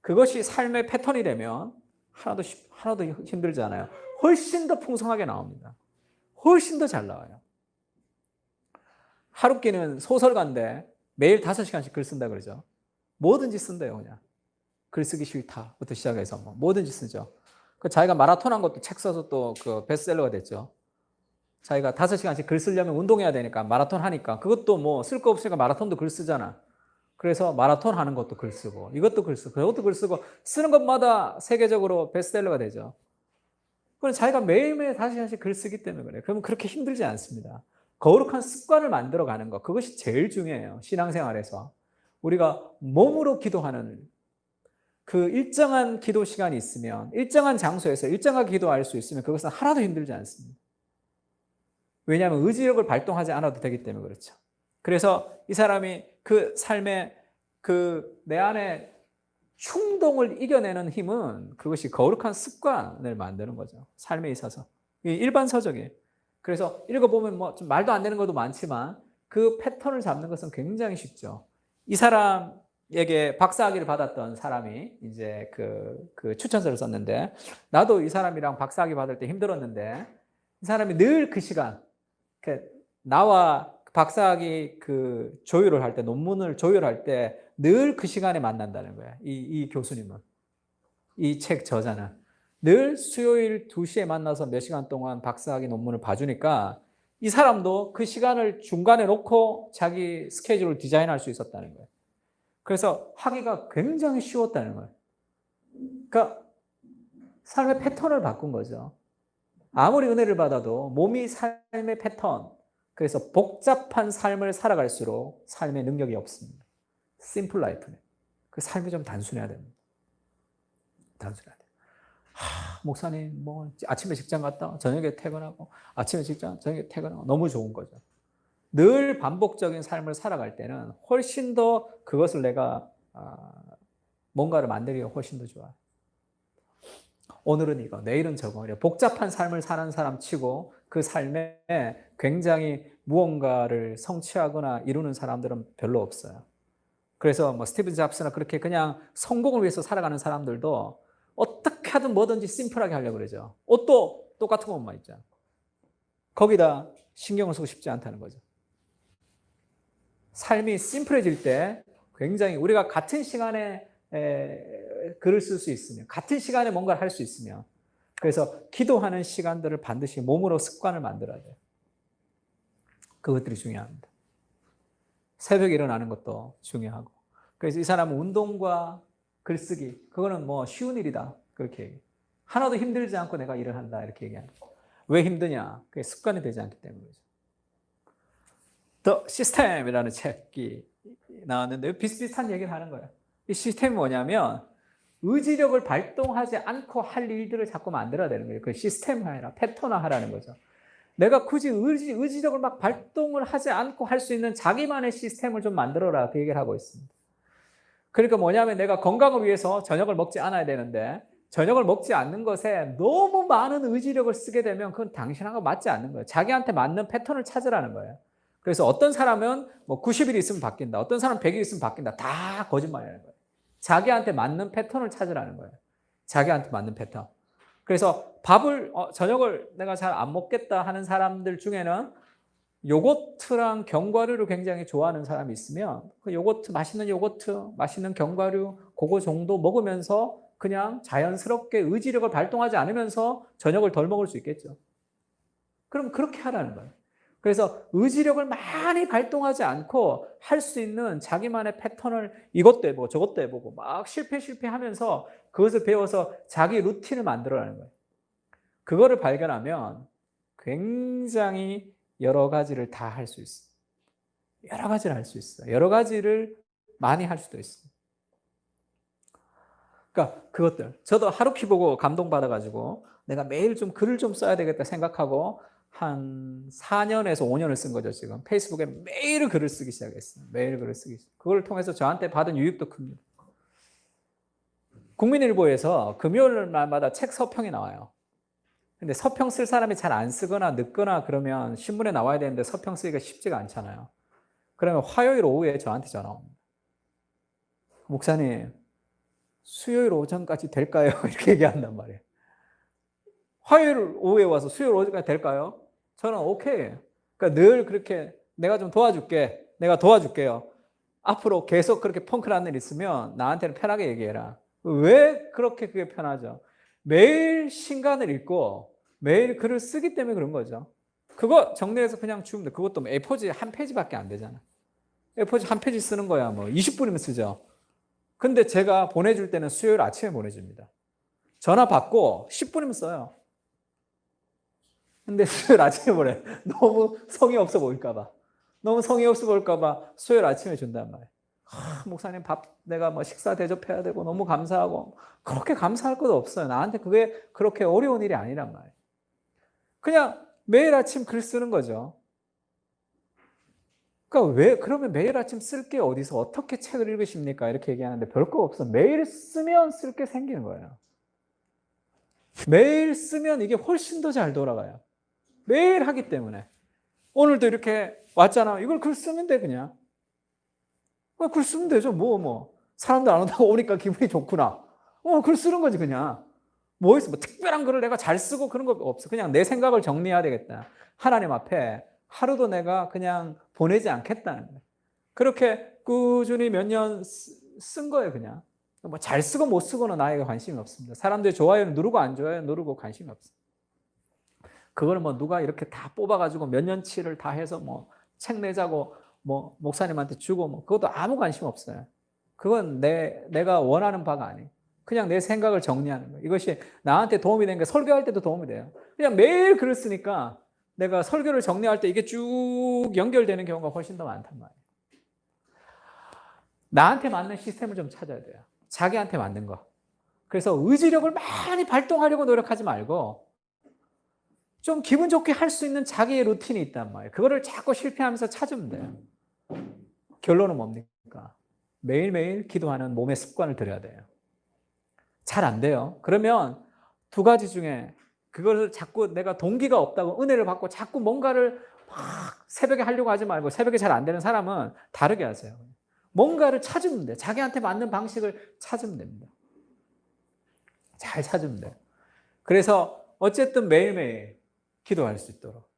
그것이 삶의 패턴이 되면 하나도 힘들지 않아요. 훨씬 더 풍성하게 나옵니다. 훨씬 더 잘 나와요. 하루키는 소설가인데 매일 5시간씩 글 쓴다 그러죠. 뭐든지 쓴대요, 그냥. 글 쓰기 싫다부터 시작해서 뭐든지 쓰죠. 자기가 마라톤 한 것도 책 써서 또 그 베스트셀러가 됐죠. 자기가 5시간씩 글 쓰려면 운동해야 되니까 마라톤 하니까, 그것도 뭐 쓸 거 없으니까 마라톤도 글 쓰잖아. 그래서 마라톤 하는 것도 글 쓰고 이것도 글 쓰고 그것도 글 쓰고 쓰는 것마다 세계적으로 베스트셀러가 되죠. 그건 자기가 매일매일 다시 글 쓰기 때문에 그래요. 그러면 그렇게 힘들지 않습니다. 거룩한 습관을 만들어가는 것, 그것이 제일 중요해요. 신앙생활에서. 우리가 몸으로 기도하는 그 일정한 기도 시간이 있으면, 일정한 장소에서 일정하게 기도할 수 있으면 그것은 하나도 힘들지 않습니다. 왜냐하면 의지력을 발동하지 않아도 되기 때문에 그렇죠. 그래서 이 사람이 그 삶에 그 내 안에 충동을 이겨내는 힘은 그것이 거룩한 습관을 만드는 거죠. 삶에 있어서. 일반서적이에요. 그래서 읽어보면 뭐 좀 말도 안 되는 것도 많지만 그 패턴을 잡는 것은 굉장히 쉽죠. 이 사람에게 박사학위를 받았던 사람이 이제 그 추천서를 썼는데, 나도 이 사람이랑 박사학위 받을 때 힘들었는데 이 사람이 늘 그 시간, 나와 박사학위 그 조율을 할 때, 논문을 조율할 때 늘 그 시간에 만난다는 거야. 이 교수님은, 이 책 저자는 늘 수요일 2시에 만나서 몇 시간 동안 박사학위 논문을 봐주니까 이 사람도 그 시간을 중간에 놓고 자기 스케줄을 디자인할 수 있었다는 거예요. 그래서 하기가 굉장히 쉬웠다는 거예요. 그러니까 삶의 패턴을 바꾼 거죠. 아무리 은혜를 받아도 몸이 삶의 패턴, 그래서 복잡한 삶을 살아갈수록 삶의 능력이 없습니다. 심플 라이프네. 그 삶이 좀 단순해야 됩니다. 단순해야 돼요. 목사님, 뭐 아침에 직장 갔다 저녁에 퇴근하고, 아침에 직장, 저녁에 퇴근하고, 너무 좋은 거죠. 늘 반복적인 삶을 살아갈 때는 훨씬 더 그것을 내가 뭔가를 만들기가 훨씬 더 좋아요. 오늘은 이거, 내일은 저거. 복잡한 삶을 사는 사람 치고 그 삶에 굉장히 무언가를 성취하거나 이루는 사람들은 별로 없어요. 그래서 뭐 스티브 잡스나 그렇게 그냥 성공을 위해서 살아가는 사람들도 어떻게 하든 뭐든지 심플하게 하려고 그러죠. 옷도 똑같은 것만 입잖아. 거기다 신경을 쓰고 싶지 않다는 거죠. 삶이 심플해질 때 굉장히 우리가 같은 시간에 글을 쓸 수 있으면, 같은 시간에 뭔가를 할 수 있으면, 그래서 기도하는 시간들을 반드시 몸으로 습관을 만들어야 돼요. 그것들이 중요합니다. 새벽에 일어나는 것도 중요하고. 그래서 이 사람은 운동과 글쓰기, 그거는 뭐 쉬운 일이다, 그렇게 얘기해요. 하나도 힘들지 않고 내가 일을 한다, 이렇게 얘기하는 거예요. 왜 힘드냐? 그게 습관이 되지 않기 때문이죠. 더 시스템이라는 책이 나왔는데 비슷비슷한 얘기를 하는 거예요. 이 시스템이 뭐냐면 의지력을 발동하지 않고 할 일들을 자꾸 만들어야 되는 거예요. 그 시스템화해라, 패턴화하라는 거죠. 내가 굳이 의지력을 막 발동을 하지 않고 할 수 있는 자기만의 시스템을 좀 만들어라, 그 얘기를 하고 있습니다. 그러니까 뭐냐면 내가 건강을 위해서 저녁을 먹지 않아야 되는데 저녁을 먹지 않는 것에 너무 많은 의지력을 쓰게 되면 그건 당신하고 맞지 않는 거예요. 자기한테 맞는 패턴을 찾으라는 거예요. 그래서 어떤 사람은 뭐 90일 있으면 바뀐다, 어떤 사람은 100일 있으면 바뀐다, 다 거짓말이라는 거예요. 자기한테 맞는 패턴을 찾으라는 거예요. 자기한테 맞는 패턴. 그래서 밥을 저녁을 내가 잘 안 먹겠다 하는 사람들 중에는 요거트랑 견과류를 굉장히 좋아하는 사람이 있으면 그 요거트, 맛있는 요거트, 맛있는 견과류 그거 정도 먹으면서 그냥 자연스럽게 의지력을 발동하지 않으면서 저녁을 덜 먹을 수 있겠죠. 그럼 그렇게 하라는 거예요. 그래서 의지력을 많이 발동하지 않고 할 수 있는 자기만의 패턴을 이것도 해보고 저것도 해보고 막 실패하면서 그것을 배워서 자기 루틴을 만들어라는 거예요. 그거를 발견하면 굉장히 여러 가지를 다 할 수 있어요. 여러 가지를 할 수 있어요. 여러 가지를 많이 할 수도 있어요. 그러니까 그것들, 저도 하루키 보고 감동받아가지고 내가 매일 좀 글을 좀 써야 되겠다 생각하고 한 4년에서 5년을 쓴 거죠. 지금 페이스북에 매일 글을 쓰기 시작했어요. 매일 글을 쓰기 시작했어요. 그걸 통해서 저한테 받은 유익도 큽니다. 국민일보에서 금요일마다 책 서평이 나와요. 근데 서평 쓸 사람이 잘 안 쓰거나 늦거나 그러면 신문에 나와야 되는데 서평 쓰기가 쉽지가 않잖아요. 그러면 화요일 오후에 저한테 전화 옵니다. 목사님, 수요일 오전까지 될까요? 이렇게 얘기한단 말이에요. 화요일 오후에 와서 수요일 오전까지 될까요? 저는 오케이. 그러니까 늘 그렇게 내가 좀 도와줄게. 내가 도와줄게요. 앞으로 계속 그렇게 펑크 난 일 있으면 나한테는 편하게 얘기해라. 왜 그렇게 그게 편하죠? 매일 신간을 읽고 매일 글을 쓰기 때문에 그런 거죠. 그거 정리해서 그냥 주면 돼. 그것도 A4지 한 페이지밖에 안 되잖아. A4 한 페이지 쓰는 거야. 뭐 20분이면 쓰죠. 근데 제가 보내줄 때는 수요일 아침에 보내줍니다. 전화 받고 10분이면 써요. 근데 수요일 아침에 보내. 너무 성의 없어 보일까 봐. 너무 성의 없어 보일까 봐 수요일 아침에 준단 말이에요. 목사님 밥 내가 뭐 식사 대접해야 되고 너무 감사하고. 그렇게 감사할 것도 없어요. 나한테 그게 그렇게 어려운 일이 아니란 말이에요. 그냥 매일 아침 글 쓰는 거죠. 그러니까 왜 그러면 매일 아침 쓸 게 어디서 어떻게 책을 읽으십니까? 이렇게 얘기하는데 별거 없어. 매일 쓰면 쓸 게 생기는 거예요. 매일 쓰면 이게 훨씬 더 잘 돌아가요. 매일 하기 때문에. 오늘도 이렇게 왔잖아. 이걸 글 쓰면 돼 그냥. 글 쓰면 되죠. 사람들 안 온다고 오니까 기분이 좋구나. 글 쓰는 거지 그냥. 뭐 있어? 뭐 특별한 글을 내가 잘 쓰고 그런 거 없어. 그냥 내 생각을 정리해야 되겠다. 하나님 앞에 하루도 내가 그냥 보내지 않겠다는 거예요. 그렇게 꾸준히 몇 년 쓴 거예요 그냥. 뭐 잘 쓰고 못 쓰고는 나에게 관심이 없습니다. 사람들이 좋아요는 누르고 안 좋아요 누르고 관심이 없습니다. 그거는 뭐 누가 이렇게 다 뽑아가지고 몇 년치를 다 해서 뭐 책 내자고 뭐 목사님한테 주고 뭐 그것도 아무 관심 없어요. 그건 내가 원하는 바가 아니에요. 그냥 내 생각을 정리하는 거예요. 이것이 나한테 도움이 되는 게 설교할 때도 도움이 돼요. 그냥 매일 글을 쓰니까 내가 설교를 정리할 때 이게 쭉 연결되는 경우가 훨씬 더 많단 말이에요. 나한테 맞는 시스템을 좀 찾아야 돼요. 자기한테 맞는 거. 그래서 의지력을 많이 발동하려고 노력하지 말고 좀 기분 좋게 할 수 있는 자기의 루틴이 있단 말이에요. 그거를 자꾸 실패하면서 찾으면 돼요. 결론은 뭡니까? 매일매일 기도하는 몸의 습관을 들여야 돼요. 잘 안 돼요. 그러면 두 가지 중에 그걸 자꾸 내가 동기가 없다고 은혜를 받고 자꾸 뭔가를 막 새벽에 하려고 하지 말고 새벽에 잘 안 되는 사람은 다르게 하세요. 뭔가를 찾으면 돼. 자기한테 맞는 방식을 찾으면 됩니다. 잘 찾으면 돼요. 그래서 어쨌든 매일매일 기도할 수 있도록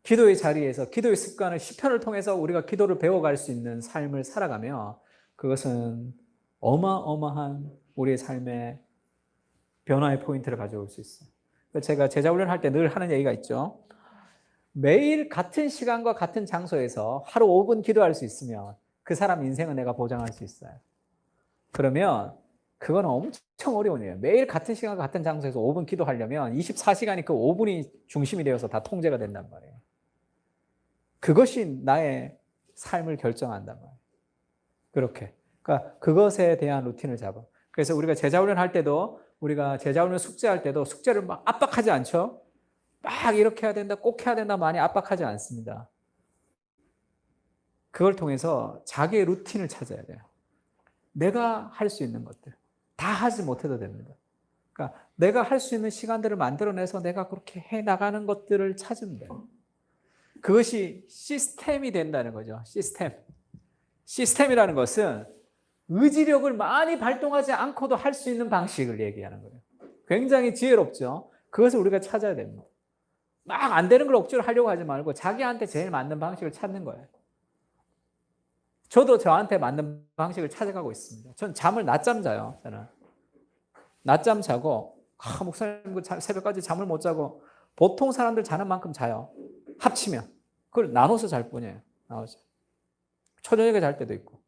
기도의 자리에서 기도의 습관을 시편을 통해서 우리가 기도를 배워갈 수 있는 삶을 살아가며 그것은 어마어마한 우리의 삶의 변화의 포인트를 가져올 수 있어요. 제가 제자훈련 할 때 늘 하는 얘기가 있죠. 매일 같은 시간과 같은 장소에서 하루 5분 기도할 수 있으면 그 사람 인생은 내가 보장할 수 있어요. 그러면 그거는 엄청 어려운 일이에요. 매일 같은 시간과 같은 장소에서 5분 기도하려면 24시간이 그 5분이 중심이 되어서 다 통제가 된단 말이에요. 그것이 나의 삶을 결정한단 말이에요. 그렇게. 그러니까 그것에 대한 루틴을 잡아. 그래서 우리가 제자훈련 할 때도 우리가 제자훈련 숙제할 때도 숙제를 막 압박하지 않죠? 막 이렇게 해야 된다, 꼭 해야 된다 많이 압박하지 않습니다. 그걸 통해서 자기의 루틴을 찾아야 돼요. 내가 할 수 있는 것들. 다 하지 못해도 됩니다. 그러니까 내가 할 수 있는 시간들을 만들어내서 내가 그렇게 해나가는 것들을 찾으면 돼요. 그것이 시스템이 된다는 거죠. 시스템. 시스템이라는 것은 의지력을 많이 발동하지 않고도 할 수 있는 방식을 얘기하는 거예요. 굉장히 지혜롭죠. 그것을 우리가 찾아야 됩니다. 막 안 되는 걸 억지로 하려고 하지 말고 자기한테 제일 맞는 방식을 찾는 거예요. 저도 저한테 맞는 방식을 찾아가고 있습니다. 전 잠을 낮잠 자요. 저는 낮잠 자고 목사님 새벽까지 잠을 못 자고 보통 사람들 자는 만큼 자요. 합치면 그걸 나눠서 잘 뿐이에요. 나눠서 초저녁에 잘 때도 있고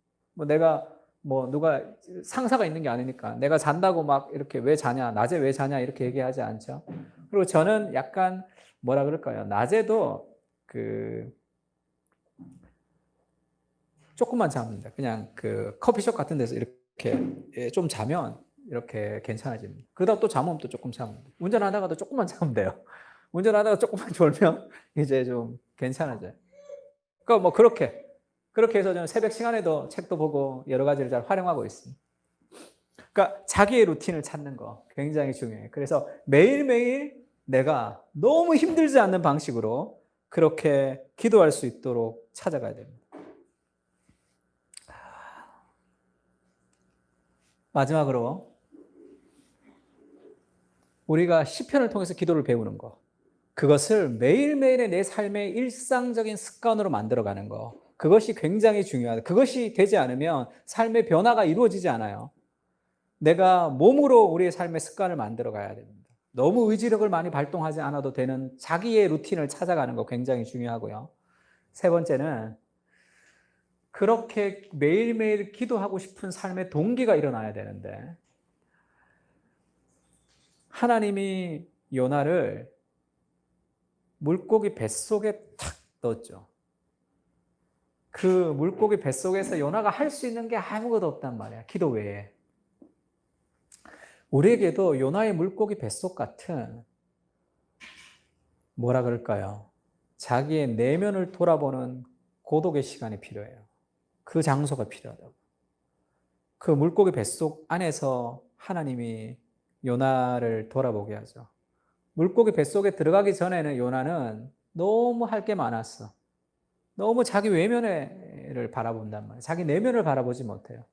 내가 누가 상사가 있는 게 아니니까 내가 잔다고 막 이렇게 왜 자냐 낮에 왜 자냐 이렇게 얘기하지 않죠. 그리고 저는 약간 뭐라 그럴까요? 낮에도 조금만 잡니다. 그냥 커피숍 같은 데서 이렇게 좀 자면 이렇게 괜찮아집니다. 그러다 또 잠오면 또 조금 자면 돼요. 운전하다가도 조금만 자면 돼요. 운전하다가 조금만 졸면 이제 좀 괜찮아져요. 그러니까 그렇게 해서 저는 새벽 시간에도 책도 보고 여러 가지를 잘 활용하고 있습니다. 그러니까 자기의 루틴을 찾는 거 굉장히 중요해요. 그래서 매일매일 내가 너무 힘들지 않는 방식으로 그렇게 기도할 수 있도록 찾아가야 됩니다. 마지막으로 우리가 시편을 통해서 기도를 배우는 거 그것을 매일매일의 내 삶의 일상적인 습관으로 만들어가는 거 그것이 굉장히 중요하다. 그것이 되지 않으면 삶의 변화가 이루어지지 않아요. 내가 몸으로 우리의 삶의 습관을 만들어 가야 됩니다. 너무 의지력을 많이 발동하지 않아도 되는 자기의 루틴을 찾아가는 거 굉장히 중요하고요. 세 번째는 그렇게 매일매일 기도하고 싶은 삶의 동기가 일어나야 되는데 하나님이 요나를 물고기 뱃속에 탁 넣었죠. 그 물고기 뱃속에서 요나가 할 수 있는 게 아무것도 없단 말이야. 기도 외에. 우리에게도 요나의 물고기 뱃속 같은 뭐라 그럴까요? 자기의 내면을 돌아보는 고독의 시간이 필요해요. 그 장소가 필요하다고. 그 물고기 뱃속 안에서 하나님이 요나를 돌아보게 하죠. 물고기 뱃속에 들어가기 전에는 요나는 너무 할 게 많았어. 너무 자기 외면을 바라본단 말이에요. 자기 내면을 바라보지 못해요.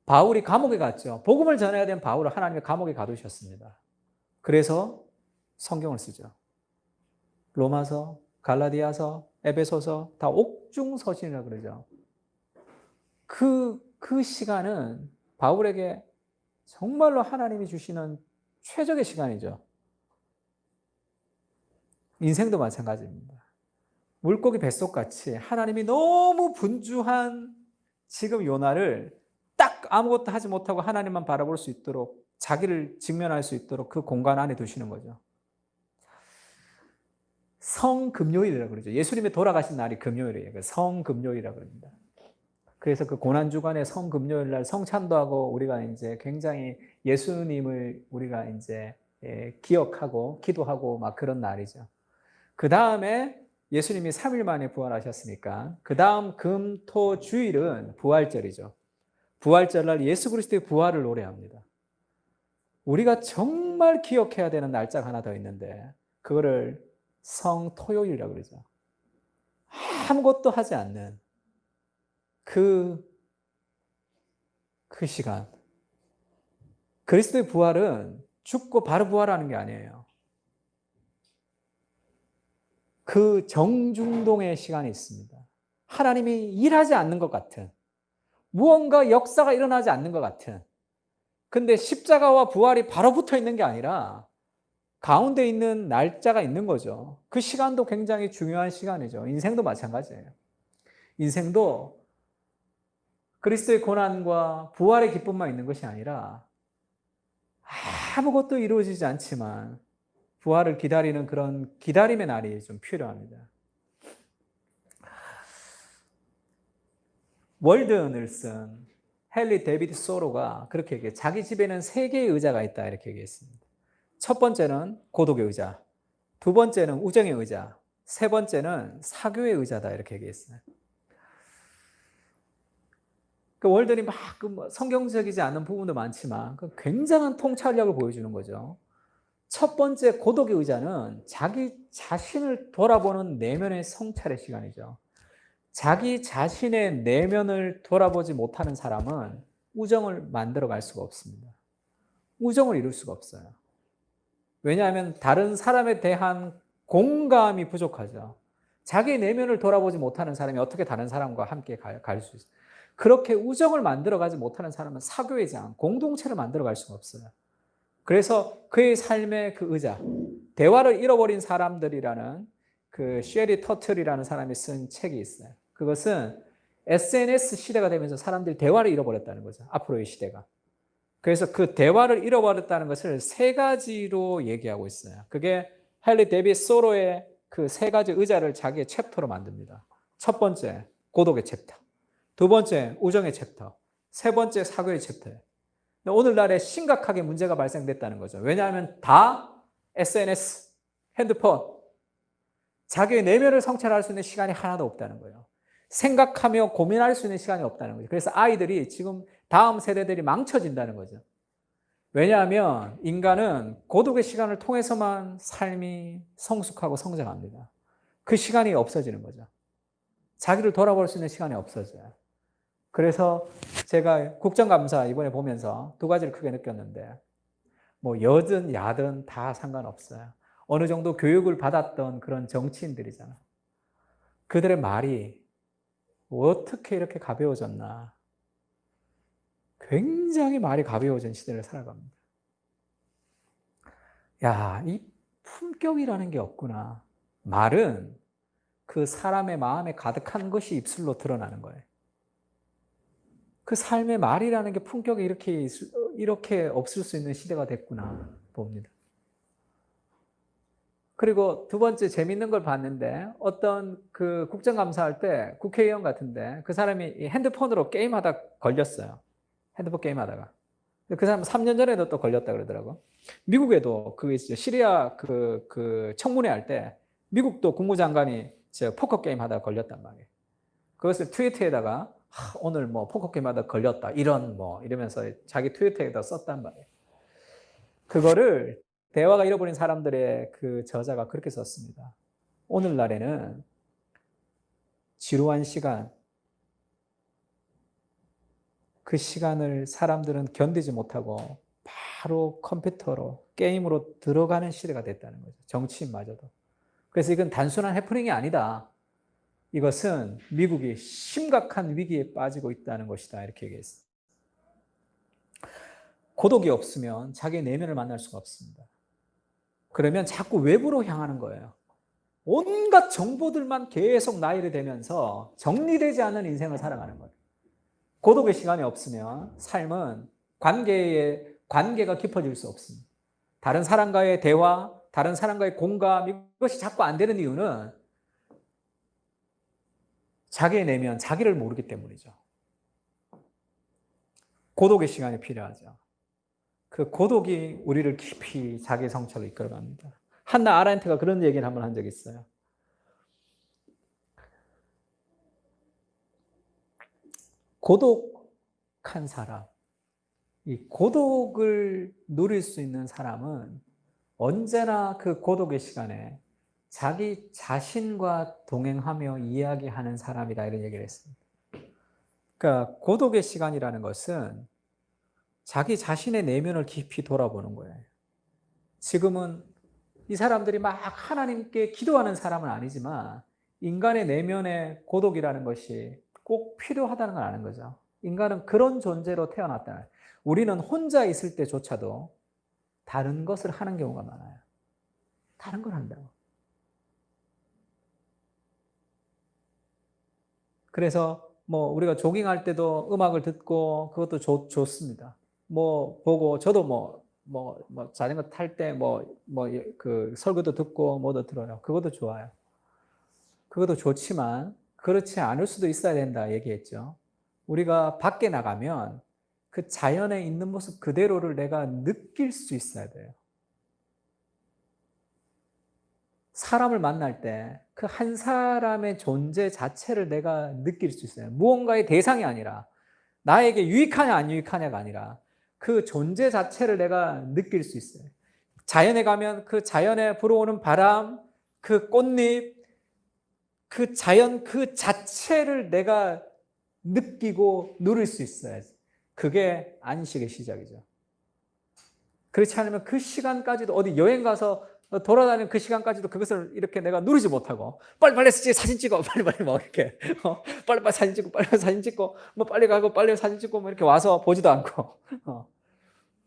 바울이 감옥에 갔죠. 복음을 전해야 되는 바울을 하나님이 감옥에 가두셨습니다. 그래서 성경을 쓰죠. 로마서, 갈라디아서, 에베소서 다 옥중서신이라 그러죠. 그 시간은 바울에게 정말로 하나님이 주시는 최적의 시간이죠. 인생도 마찬가지입니다. 물고기 뱃속같이 하나님이 너무 분주한 지금 요나를 딱 아무것도 하지 못하고 하나님만 바라볼 수 있도록 자기를 직면할 수 있도록 그 공간 안에 두시는 거죠. 성금요일이라고 그러죠. 예수님이 돌아가신 날이 금요일이에요. 성금요일이라고 합니다. 그래서 그 고난주간에 성금요일 날 성찬도 우리가 이제 굉장히 예수님을 우리가 이제 기억하고 기도하고 막 그런 날이죠. 그 다음에 예수님이 3일 만에 부활하셨으니까 그 다음 금, 토, 주일은 부활절이죠. 부활절날 예수 그리스도의 부활을 노래합니다. 우리가 정말 기억해야 되는 날짜가 하나 더 있는데 그거를 성토요일이라고 그러죠. 아무것도 하지 않는 그 시간. 그리스도의 부활은 죽고 바로 부활하는 게 아니에요. 그 정중동의 시간이 있습니다. 하나님이 일하지 않는 것 같은, 무언가 역사가 일어나지 않는 것 같은. 근데 십자가와 부활이 바로 붙어 있는 게 아니라 가운데 있는 날짜가 있는 거죠. 그 시간도 굉장히 중요한 시간이죠. 인생도 마찬가지예요. 인생도 그리스도의 고난과 부활의 기쁨만 있는 것이 아니라 아무것도 이루어지지 않지만 부활을 기다리는 그런 기다림의 날이 좀 필요합니다. 월든을 쓴 헨리 데이비드 소로가 그렇게 얘기해요. 자기 집에는 3개의 의자가 있다 이렇게 얘기했습니다. 첫 번째는 고독의 의자, 두 번째는 우정의 의자, 세 번째는 사교의 의자다 이렇게 얘기했어요. 그 월든이 막 성경적이지 않은 부분도 많지만 굉장한 통찰력을 보여주는 거죠. 첫 번째 고독의 의자는 자기 자신을 돌아보는 내면의 성찰의 시간이죠. 자기 자신의 내면을 돌아보지 못하는 사람은 우정을 만들어갈 수가 없습니다. 우정을 이룰 수가 없어요. 왜냐하면 다른 사람에 대한 공감이 부족하죠. 자기 내면을 돌아보지 못하는 사람이 어떻게 다른 사람과 함께 갈 수 있어요. 그렇게 우정을 만들어가지 못하는 사람은 사교의 장, 공동체를 만들어갈 수가 없어요. 그래서 그의 삶의 그 의자, 대화를 잃어버린 사람들이라는 그 쉐리 터틀이라는 사람이 쓴 책이 있어요. 그것은 SNS 시대가 되면서 사람들이 대화를 잃어버렸다는 거죠. 앞으로의 시대가. 그래서 그 대화를 잃어버렸다는 것을 3가지로 얘기하고 있어요. 그게 헨리 데이비드 소로의 그 3가지 의자를 자기의 챕터로 만듭니다. 첫 번째, 고독의 챕터. 두 번째, 우정의 챕터. 세 번째, 사교의 챕터예요. 오늘날에 심각하게 문제가 발생됐다는 거죠. 왜냐하면 다 SNS, 핸드폰, 자기의 내면을 성찰할 수 있는 시간이 하나도 없다는 거예요. 생각하며 고민할 수 있는 시간이 없다는 거죠. 그래서 아이들이 지금 다음 세대들이 망쳐진다는 거죠. 왜냐하면 인간은 고독의 시간을 통해서만 삶이 성숙하고 성장합니다. 그 시간이 없어지는 거죠. 자기를 돌아볼 수 있는 시간이 없어져요. 그래서 제가 국정감사 이번에 보면서 2가지를 크게 느꼈는데 뭐 여든 야든 다 상관없어요. 어느 정도 교육을 받았던 그런 정치인들이잖아요. 그들의 말이 어떻게 이렇게 가벼워졌나. 굉장히 말이 가벼워진 시대를 살아갑니다. 야, 이 품격이라는 게 없구나. 말은 그 사람의 마음에 가득한 것이 입술로 드러나는 거예요. 그 삶의 말이라는 게 품격이 이렇게 없을 수 있는 시대가 됐구나 봅니다. 그리고 두 번째 재밌는 걸 봤는데 어떤 그 국정감사할 때 국회의원 같은데 그 사람이 핸드폰으로 게임하다 걸렸어요. 핸드폰 게임하다가. 그 사람 3년 전에도 또 걸렸다 그러더라고. 미국에도 그 시리아 그 청문회 할 때 미국도 국무장관이 포커 게임 하다가 걸렸단 말이에요. 그것을 트위터에다가 오늘 뭐 포커 게임 하다가 걸렸다 이러면서 자기 트위터에다 썼단 말이에요. 그거를 대화가 잃어버린 사람들의 그 저자가 그렇게 썼습니다. 오늘날에는 지루한 시간, 그 시간을 사람들은 견디지 못하고 바로 컴퓨터로, 게임으로 들어가는 시대가 됐다는 거죠. 정치인마저도. 그래서 이건 단순한 해프닝이 아니다. 이것은 미국이 심각한 위기에 빠지고 있다는 것이다. 이렇게 얘기했어요. 고독이 없으면 자기의 내면을 만날 수가 없습니다. 그러면 자꾸 외부로 향하는 거예요. 온갖 정보들만 계속 나열이 되면서 정리되지 않은 인생을 살아가는 거예요. 고독의 시간이 없으면 삶은 관계가 깊어질 수 없습니다. 다른 사람과의 대화, 다른 사람과의 공감, 이것이 자꾸 안 되는 이유는 자기의 내면, 자기를 모르기 때문이죠. 고독의 시간이 필요하죠. 그 고독이 우리를 깊이 자기 성찰로 이끌어갑니다. 한나 아렌트가 그런 얘기를 한번 한 적이 있어요. 고독한 사람, 이 고독을 누릴 수 있는 사람은 언제나 그 고독의 시간에 자기 자신과 동행하며 이야기하는 사람이다 이런 얘기를 했습니다. 그러니까 고독의 시간이라는 것은 자기 자신의 내면을 깊이 돌아보는 거예요. 지금은 이 사람들이 막 하나님께 기도하는 사람은 아니지만 인간의 내면의 고독이라는 것이 꼭 필요하다는 걸 아는 거죠. 인간은 그런 존재로 태어났다. 우리는 혼자 있을 때조차도 다른 것을 하는 경우가 많아요. 다른 걸 한다고. 그래서 뭐 우리가 조깅할 때도 음악을 듣고 그것도 좋습니다. 뭐 보고 저도 자전거 탈 때 그 설교도 듣고 뭐도 들어요. 그것도 좋아요. 그것도 좋지만 그렇지 않을 수도 있어야 된다 얘기했죠. 우리가 밖에 나가면 그 자연에 있는 모습 그대로를 내가 느낄 수 있어야 돼요. 사람을 만날 때 그 한 사람의 존재 자체를 내가 느낄 수 있어요. 무언가의 대상이 아니라 나에게 유익하냐 안 유익하냐가 아니라 그 존재 자체를 내가 느낄 수 있어요. 자연에 가면 그 자연에 불어오는 바람, 그 꽃잎, 그 자연 그 자체를 내가 느끼고 누릴 수 있어야지. 그게 안식의 시작이죠. 그렇지 않으면 그 시간까지도 어디 여행 가서 돌아다니는 그 시간까지도 그것을 이렇게 내가 누리지 못하고 빨리 사진 찍어 빨리 뭐 이렇게 빨리 사진 찍고 빨리 사진 찍고 뭐 빨리 가고 빨리 사진 찍고 뭐 이렇게 와서 보지도 않고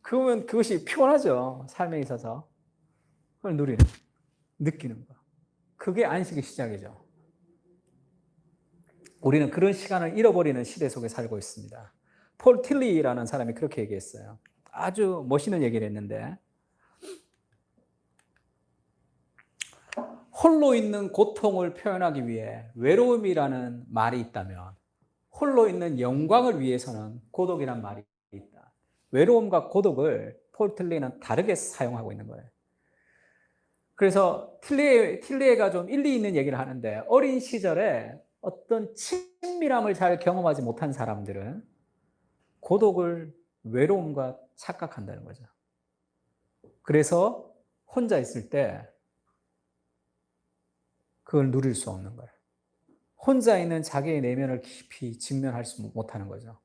그러면 그것이 피곤하죠. 삶에 있어서. 그걸 느끼는 거. 그게 안식의 시작이죠. 우리는 그런 시간을 잃어버리는 시대 속에 살고 있습니다. 폴 틸리라는 사람이 그렇게 얘기했어요. 아주 멋있는 얘기를 했는데 홀로 있는 고통을 표현하기 위해 외로움이라는 말이 있다면 홀로 있는 영광을 위해서는 고독이란 말이 있다. 외로움과 고독을 폴 틸리는 다르게 사용하고 있는 거예요. 그래서 틸리에가 좀 일리 있는 얘기를 하는데 어린 시절에 어떤 친밀함을 잘 경험하지 못한 사람들은 고독을 외로움과 착각한다는 거죠. 그래서 혼자 있을 때 그걸 누릴 수 없는 거예요. 혼자 있는 자기의 내면을 깊이 직면할 수 못하는 거죠.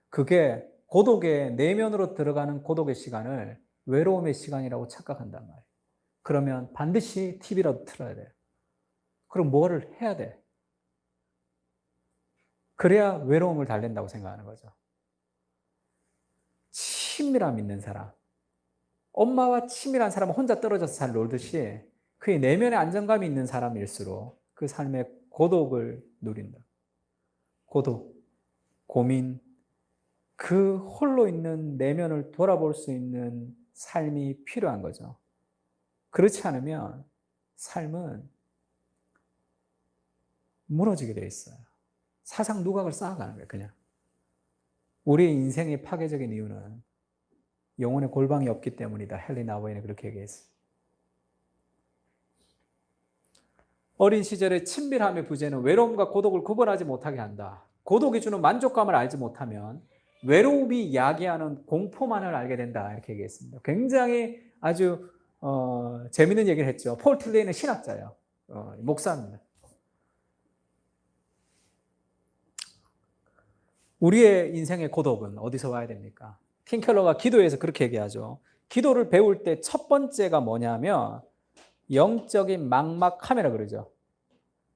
그게 고독의 내면으로 들어가는 고독의 시간을 외로움의 시간이라고 착각한단 말이에요. 그러면 반드시 TV라도 틀어야 돼요. 그럼 뭐를 해야 돼? 그래야 외로움을 달랜다고 생각하는 거죠. 친밀함 있는 사람, 엄마와 친밀한 사람은 혼자 떨어져서 잘 놀듯이 그의 내면에 안정감이 있는 사람일수록 그 삶의 고독을 누린다. 고독, 고민, 그 홀로 있는 내면을 돌아볼 수 있는 삶이 필요한 거죠. 그렇지 않으면 삶은 무너지게 돼 있어요. 사상 누각을 쌓아가는 거예요, 그냥. 우리의 인생의 파괴적인 이유는 영혼의 골방이 없기 때문이다. 헨리 나우엔이 그렇게 얘기했어요. 어린 시절의 친밀함의 부재는 외로움과 고독을 구분하지 못하게 한다. 고독이 주는 만족감을 알지 못하면 외로움이 야기하는 공포만을 알게 된다. 이렇게 얘기했습니다. 굉장히 아주 재밌는 얘기를 했죠. 폴 틸레이는 신학자예요. 목사입니다. 우리의 인생의 고독은 어디서 와야 됩니까? 틴켈러가 기도에서 그렇게 얘기하죠. 기도를 배울 때 첫 번째가 뭐냐면 영적인 막막함이라 그러죠.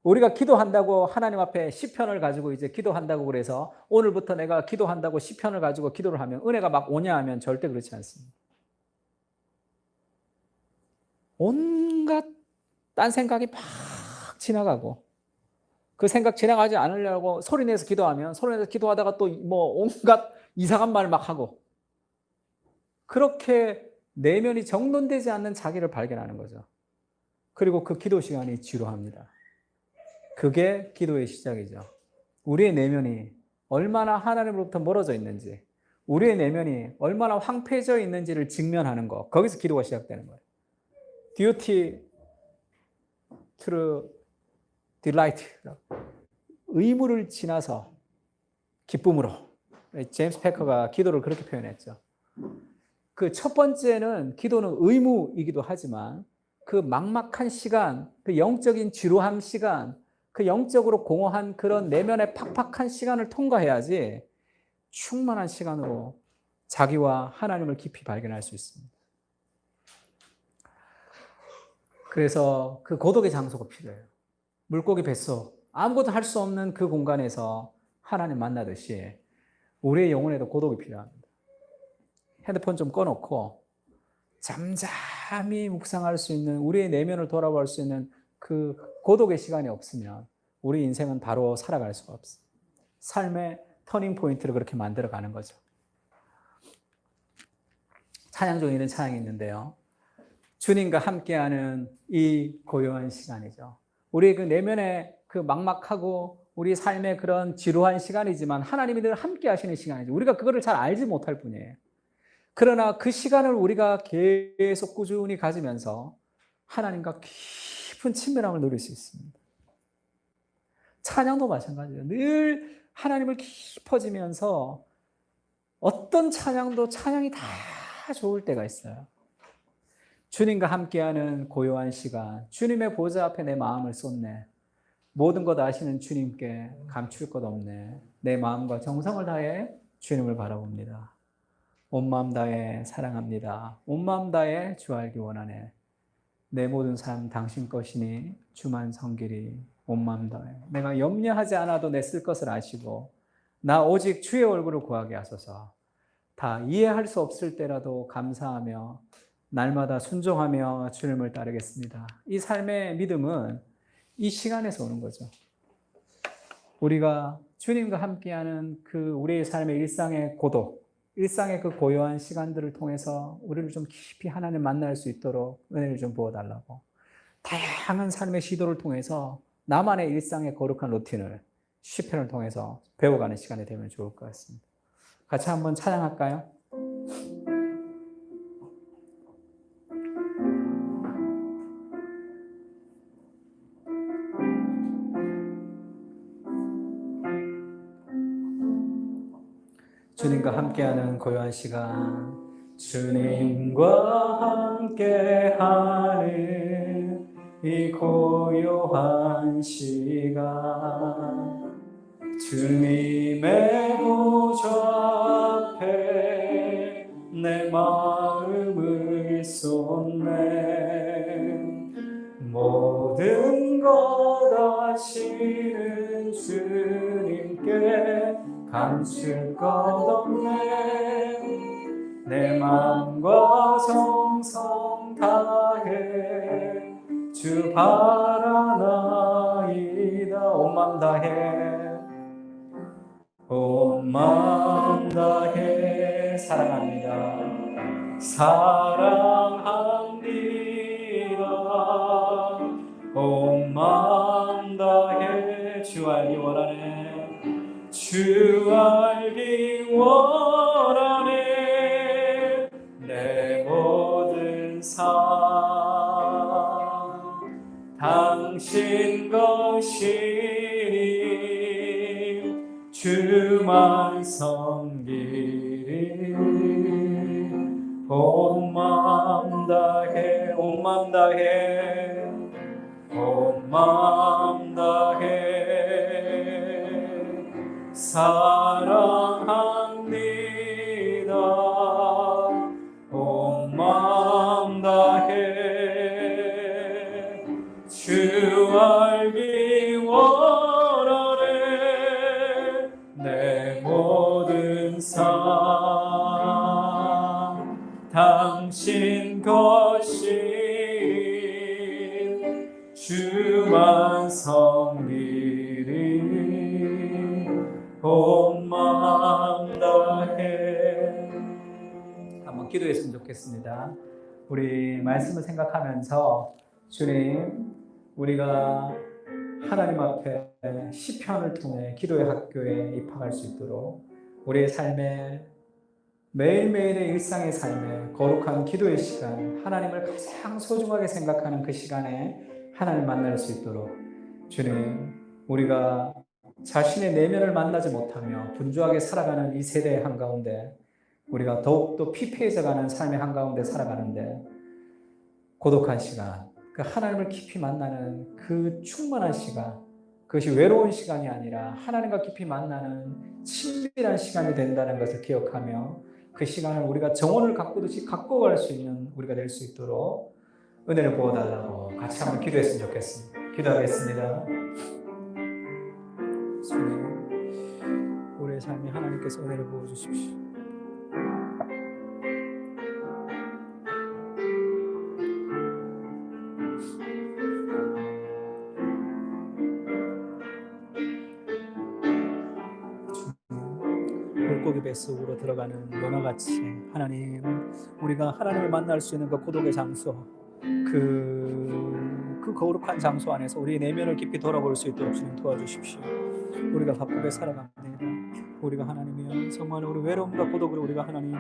우리가 기도한다고 하나님 앞에 시편을 가지고 이제 기도한다고 그래서 오늘부터 내가 기도한다고 시편을 가지고 기도를 하면 은혜가 막 오냐 하면 절대 그렇지 않습니다. 온갖 딴 생각이 막 지나가고 그 생각 지나가지 않으려고 소리내서 기도하면 소리내서 기도하다가 또 뭐 온갖 이상한 말 막 하고 그렇게 내면이 정돈되지 않는 자기를 발견하는 거죠. 그리고 그 기도 시간이 지루합니다. 그게 기도의 시작이죠. 우리의 내면이 얼마나 하나님으로부터 멀어져 있는지, 우리의 내면이 얼마나 황폐해져 있는지를 직면하는 거, 거기서 기도가 시작되는 거예요. duty to delight, 의무를 지나서 기쁨으로. 제임스 패커가 기도를 그렇게 표현했죠. 그 첫 번째는 기도는 의무이기도 하지만 그 막막한 시간, 그 영적인 지루한 시간, 그 영적으로 공허한 그런 내면의 팍팍한 시간을 통과해야지 충만한 시간으로 자기와 하나님을 깊이 발견할 수 있습니다. 그래서 그 고독의 장소가 필요해요. 물고기 뱃속, 아무것도 할 수 없는 그 공간에서 하나님 만나듯이 우리의 영혼에도 고독이 필요합니다. 핸드폰 좀 꺼놓고 잠잠히 묵상할 수 있는, 우리의 내면을 돌아볼 수 있는 그 고독의 시간이 없으면 우리 인생은 바로 살아갈 수가 없어요. 삶의 터닝 포인트를 그렇게 만들어가는 거죠. 찬양 중에 이런 찬양이 있는데요. 주님과 함께하는 이 고요한 시간이죠. 우리 그 내면의 그 막막하고 우리 삶의 그런 지루한 시간이지만 하나님이 늘 함께 하시는 시간이죠. 우리가 그거를 잘 알지 못할 뿐이에요. 그러나 그 시간을 우리가 계속 꾸준히 가지면서 하나님과 깊은 친밀함을 누릴 수 있습니다. 찬양도 마찬가지예요. 늘 하나님을 깊어지면서 어떤 찬양도 찬양이 다 좋을 때가 있어요. 주님과 함께하는 고요한 시간, 주님의 보좌 앞에 내 마음을 쏟네. 모든 것 아시는 주님께 감출 것 없네. 내 마음과 정성을 다해 주님을 바라봅니다. 온 마음 다해 사랑합니다. 온 마음 다해 주 알기 원하네. 내 모든 삶 당신 것이니 주만 섬기리. 온 마음 다해. 내가 염려하지 않아도 내 쓸 것을 아시고 나 오직 주의 얼굴을 구하게 하소서. 다 이해할 수 없을 때라도 감사하며 날마다 순종하며 주님을 따르겠습니다. 이 삶의 믿음은 이 시간에서 오는 거죠. 우리가 주님과 함께하는 그 우리의 삶의 일상의 고독, 일상의 그 고요한 시간들을 통해서 우리를 좀 깊이 하나님 만날 수 있도록 은혜를 좀 부어달라고, 다양한 삶의 시도를 통해서 나만의 일상의 거룩한 루틴을 시편을 통해서 배워가는 시간이 되면 좋을 것 같습니다. 같이 한번 찬양할까요? 주님과 함께하는 고요한 시간, 주님과 함께하는 이 고요한 시간, 주님의 보좌 앞에 내 마음을 쏟네. 모든 것 아시는 주님께 감출 것 없네. 내 마음과 정성 다해 주 바라나이다. 온 마음 다해 온 마음 다해 사랑합니다. 사랑합니다. 온 마음 다해 주 알기 원하네. 주 알기 원하네. 내 모든 삶 당신 것이니 주만 섬기리. 온 마음 다해 온 마음 다해 온 마음 다해 사랑합니다. 온 마음 다해 주 알기 원하네. 내 모든 삶 당신 것이 주만 섬기리. 온 마음 다해. 한번 기도했으면 좋겠습니다. 우리 말씀을 생각하면서 주님, 우리가 하나님 앞에 시편을 통해 기도의 학교에 입학할 수 있도록 우리의 삶에 매일매일의 일상의 삶에 거룩한 기도의 시간, 하나님을 가장 소중하게 생각하는 그 시간에 하나님을 만날 수 있도록 주님, 우리가 자신의 내면을 만나지 못하며 분주하게 살아가는 이 세대의 한가운데 우리가 더욱더 피폐해져가는 삶의 한가운데 살아가는데 고독한 시간, 그 하나님을 깊이 만나는 그 충만한 시간, 그것이 외로운 시간이 아니라 하나님과 깊이 만나는 친밀한 시간이 된다는 것을 기억하며 그 시간을 우리가 정원을 가꾸듯이 갖고 갈 수 있는 우리가 될 수 있도록 은혜를 부어달라고 같이 한번 기도했으면 좋겠습니다. 기도하겠습니다. 주님, 우리의 삶에 하나님께서 은혜를 부어주십시오. 물고기 뱃속으로 들어가는 연어같이 하나님, 우리가 하나님을 만날 수 있는 그 고독의 장소, 그 거룩한 장소 안에서 우리의 내면을 깊이 돌아볼 수 있도록 주님 도와주십시오. 우리가 바쁘게 살아갑니다. 우리가 하나님이여 정말 우리 외로움과 고독을 우리가 하나님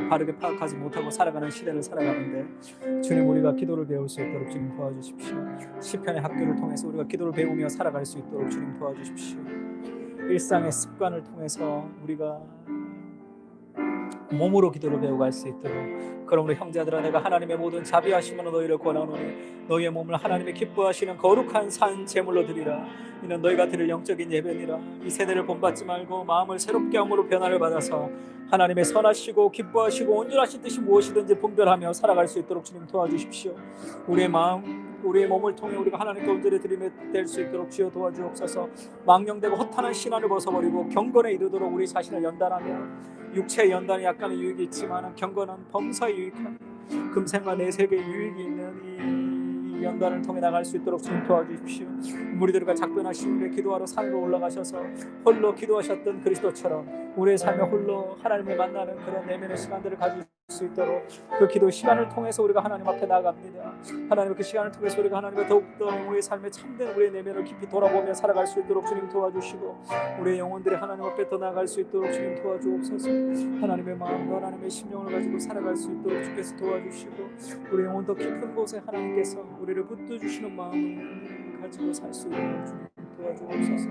바르게 파악하지 못하고 살아가는 시대를 살아가는데 주님, 우리가 기도를 배울 수 있도록 주님 도와주십시오. 시편의 학교를 통해서 우리가 기도를 배우며 살아갈 수 있도록 주님 도와주십시오. 일상의 습관을 통해서 우리가 몸으로 기도를 배워갈 수 있도록, 그러므로 형제들아, 내가 하나님의 모든 자비하심으로 너희를 권하노니 너희의 몸을 하나님의 기뻐하시는 거룩한 산 제물로 드리라. 이는 너희가 드릴 영적인 예배니라. 이 세대를 본받지 말고 마음을 새롭게 함으로 변화를 받아서 하나님의 선하시고 기뻐하시고 온전하신 뜻이 무엇이든지 분별하며 살아갈 수 있도록 주님 도와주십시오. 우리의 마음, 우리의 몸을 통해 우리가 하나님께 온전히 드림될 수 있도록 주여 도와주옵소서. 망령되고 허탄한 신화를 벗어버리고 경건에 이르도록 우리 자신을 연단하며, 육체의 연단이 약간의 유익이 있지만 경건은 범사에 유익한 금생과 내세계에 유익이 있는 이 연단을 통해 나갈 수 있도록 주님 도와주십시오. 무리들과 작별하신 후에 기도하러 산으로 올라가셔서 홀로 기도하셨던 그리스도처럼 우리의 삶에 홀로 하나님을 만나는 그런 내면의 시간들을 가질 수 있도록 그 기도 시간을 통해서 우리가 하나님 앞에 나아갑니다. 하나님, 그 시간을 통해서 우리가 하나님과 더욱더 우리의 삶에 참된 우리의 내면을 깊이 돌아보며 살아갈 수 있도록 주님 도와주시고, 우리의 영혼들이 하나님 앞에 더 나아갈 수 있도록 주님 도와주옵소서. 하나님의 마음과 하나님의 심령을 가지고 살아갈 수 있도록 주께서 도와주시고, 우리의 영혼 더 깊은 곳에 하나님께서 우리를 붙들어주시는 마음을 가지고 살 수 있도록 주님 도와주옵소서.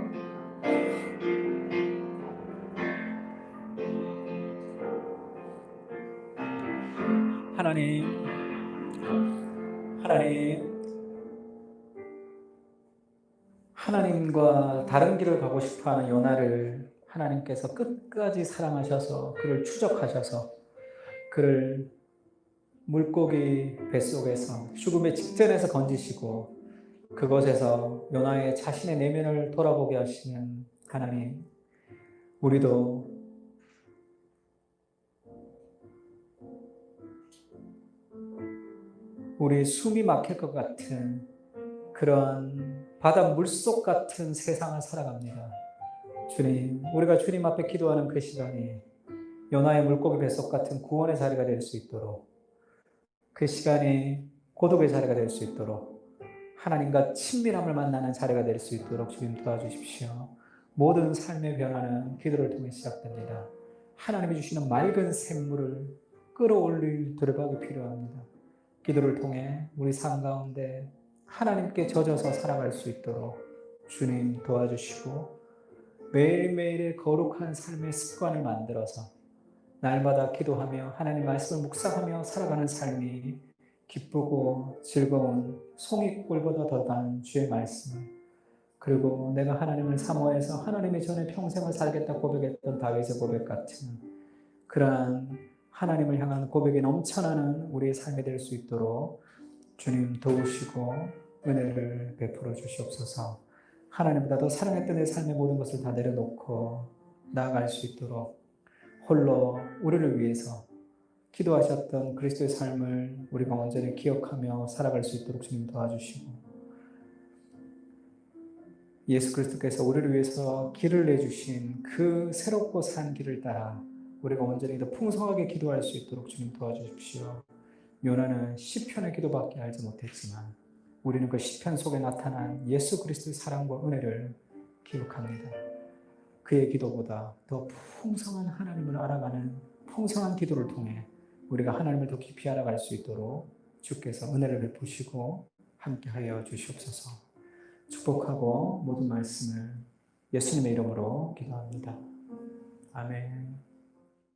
하나님과 다른 길을 가고 싶어하는 요나를 하나님께서 끝까지 사랑하셔서 그를 추적하셔서 그를 물고기 뱃속에서 죽음의 직전에서 건지시고 그것에서 요나의 자신의 내면을 돌아보게 하시는 하나님, 우리도 우리 숨이 막힐 것 같은 그런 바다 물속 같은 세상을 살아갑니다. 주님, 우리가 주님 앞에 기도하는 그 시간이 요나의 물고기 뱃속 같은 구원의 자리가 될 수 있도록, 그 시간이 고독의 자리가 될 수 있도록, 하나님과 친밀함을 만나는 자리가 될 수 있도록 주님 도와주십시오. 모든 삶의 변화는 기도를 통해 시작됩니다. 하나님이 주시는 맑은 샘물을 끌어올릴 두려움이 필요합니다. 기도를 통해 우리 삶 가운데 하나님께 젖어서 살아갈 수 있도록 주님 도와주시고, 매일매일의 거룩한 삶의 습관을 만들어서 날마다 기도하며 하나님 말씀을 묵상하며 살아가는 삶이 기쁘고 즐거운 송이꿀보다 더 단 주의 말씀을, 그리고 내가 하나님을 사모해서 하나님의 전에 평생을 살겠다 고백했던 다윗의 고백 같은 그러한 하나님을 향한 고백이 넘쳐나는 우리의 삶이 될 수 있도록 주님 도우시고 은혜를 베풀어 주시옵소서. 하나님보다 더 사랑했던 내 삶의 모든 것을 다 내려놓고 나아갈 수 있도록 홀로 우리를 위해서 기도하셨던 그리스도의 삶을 우리가 온전히 기억하며 살아갈 수 있도록 주님 도와주시고, 예수 그리스도께서 우리를 위해서 길을 내주신 그 새롭고 산 길을 따라 우리가 온전히 더 풍성하게 기도할 수 있도록 주님 도와주십시오. 요나는 시편의 기도밖에 알지 못했지만 우리는 그 시편 속에 나타난 예수 그리스도의 사랑과 은혜를 기억합니다. 그의 기도보다 더 풍성한 하나님을 알아가는 풍성한 기도를 통해 우리가 하나님을 더 깊이 알아갈 수 있도록 주께서 은혜를 베푸시고 함께하여 주시옵소서. 축복하고 모든 말씀을 예수님의 이름으로 기도합니다. 아멘.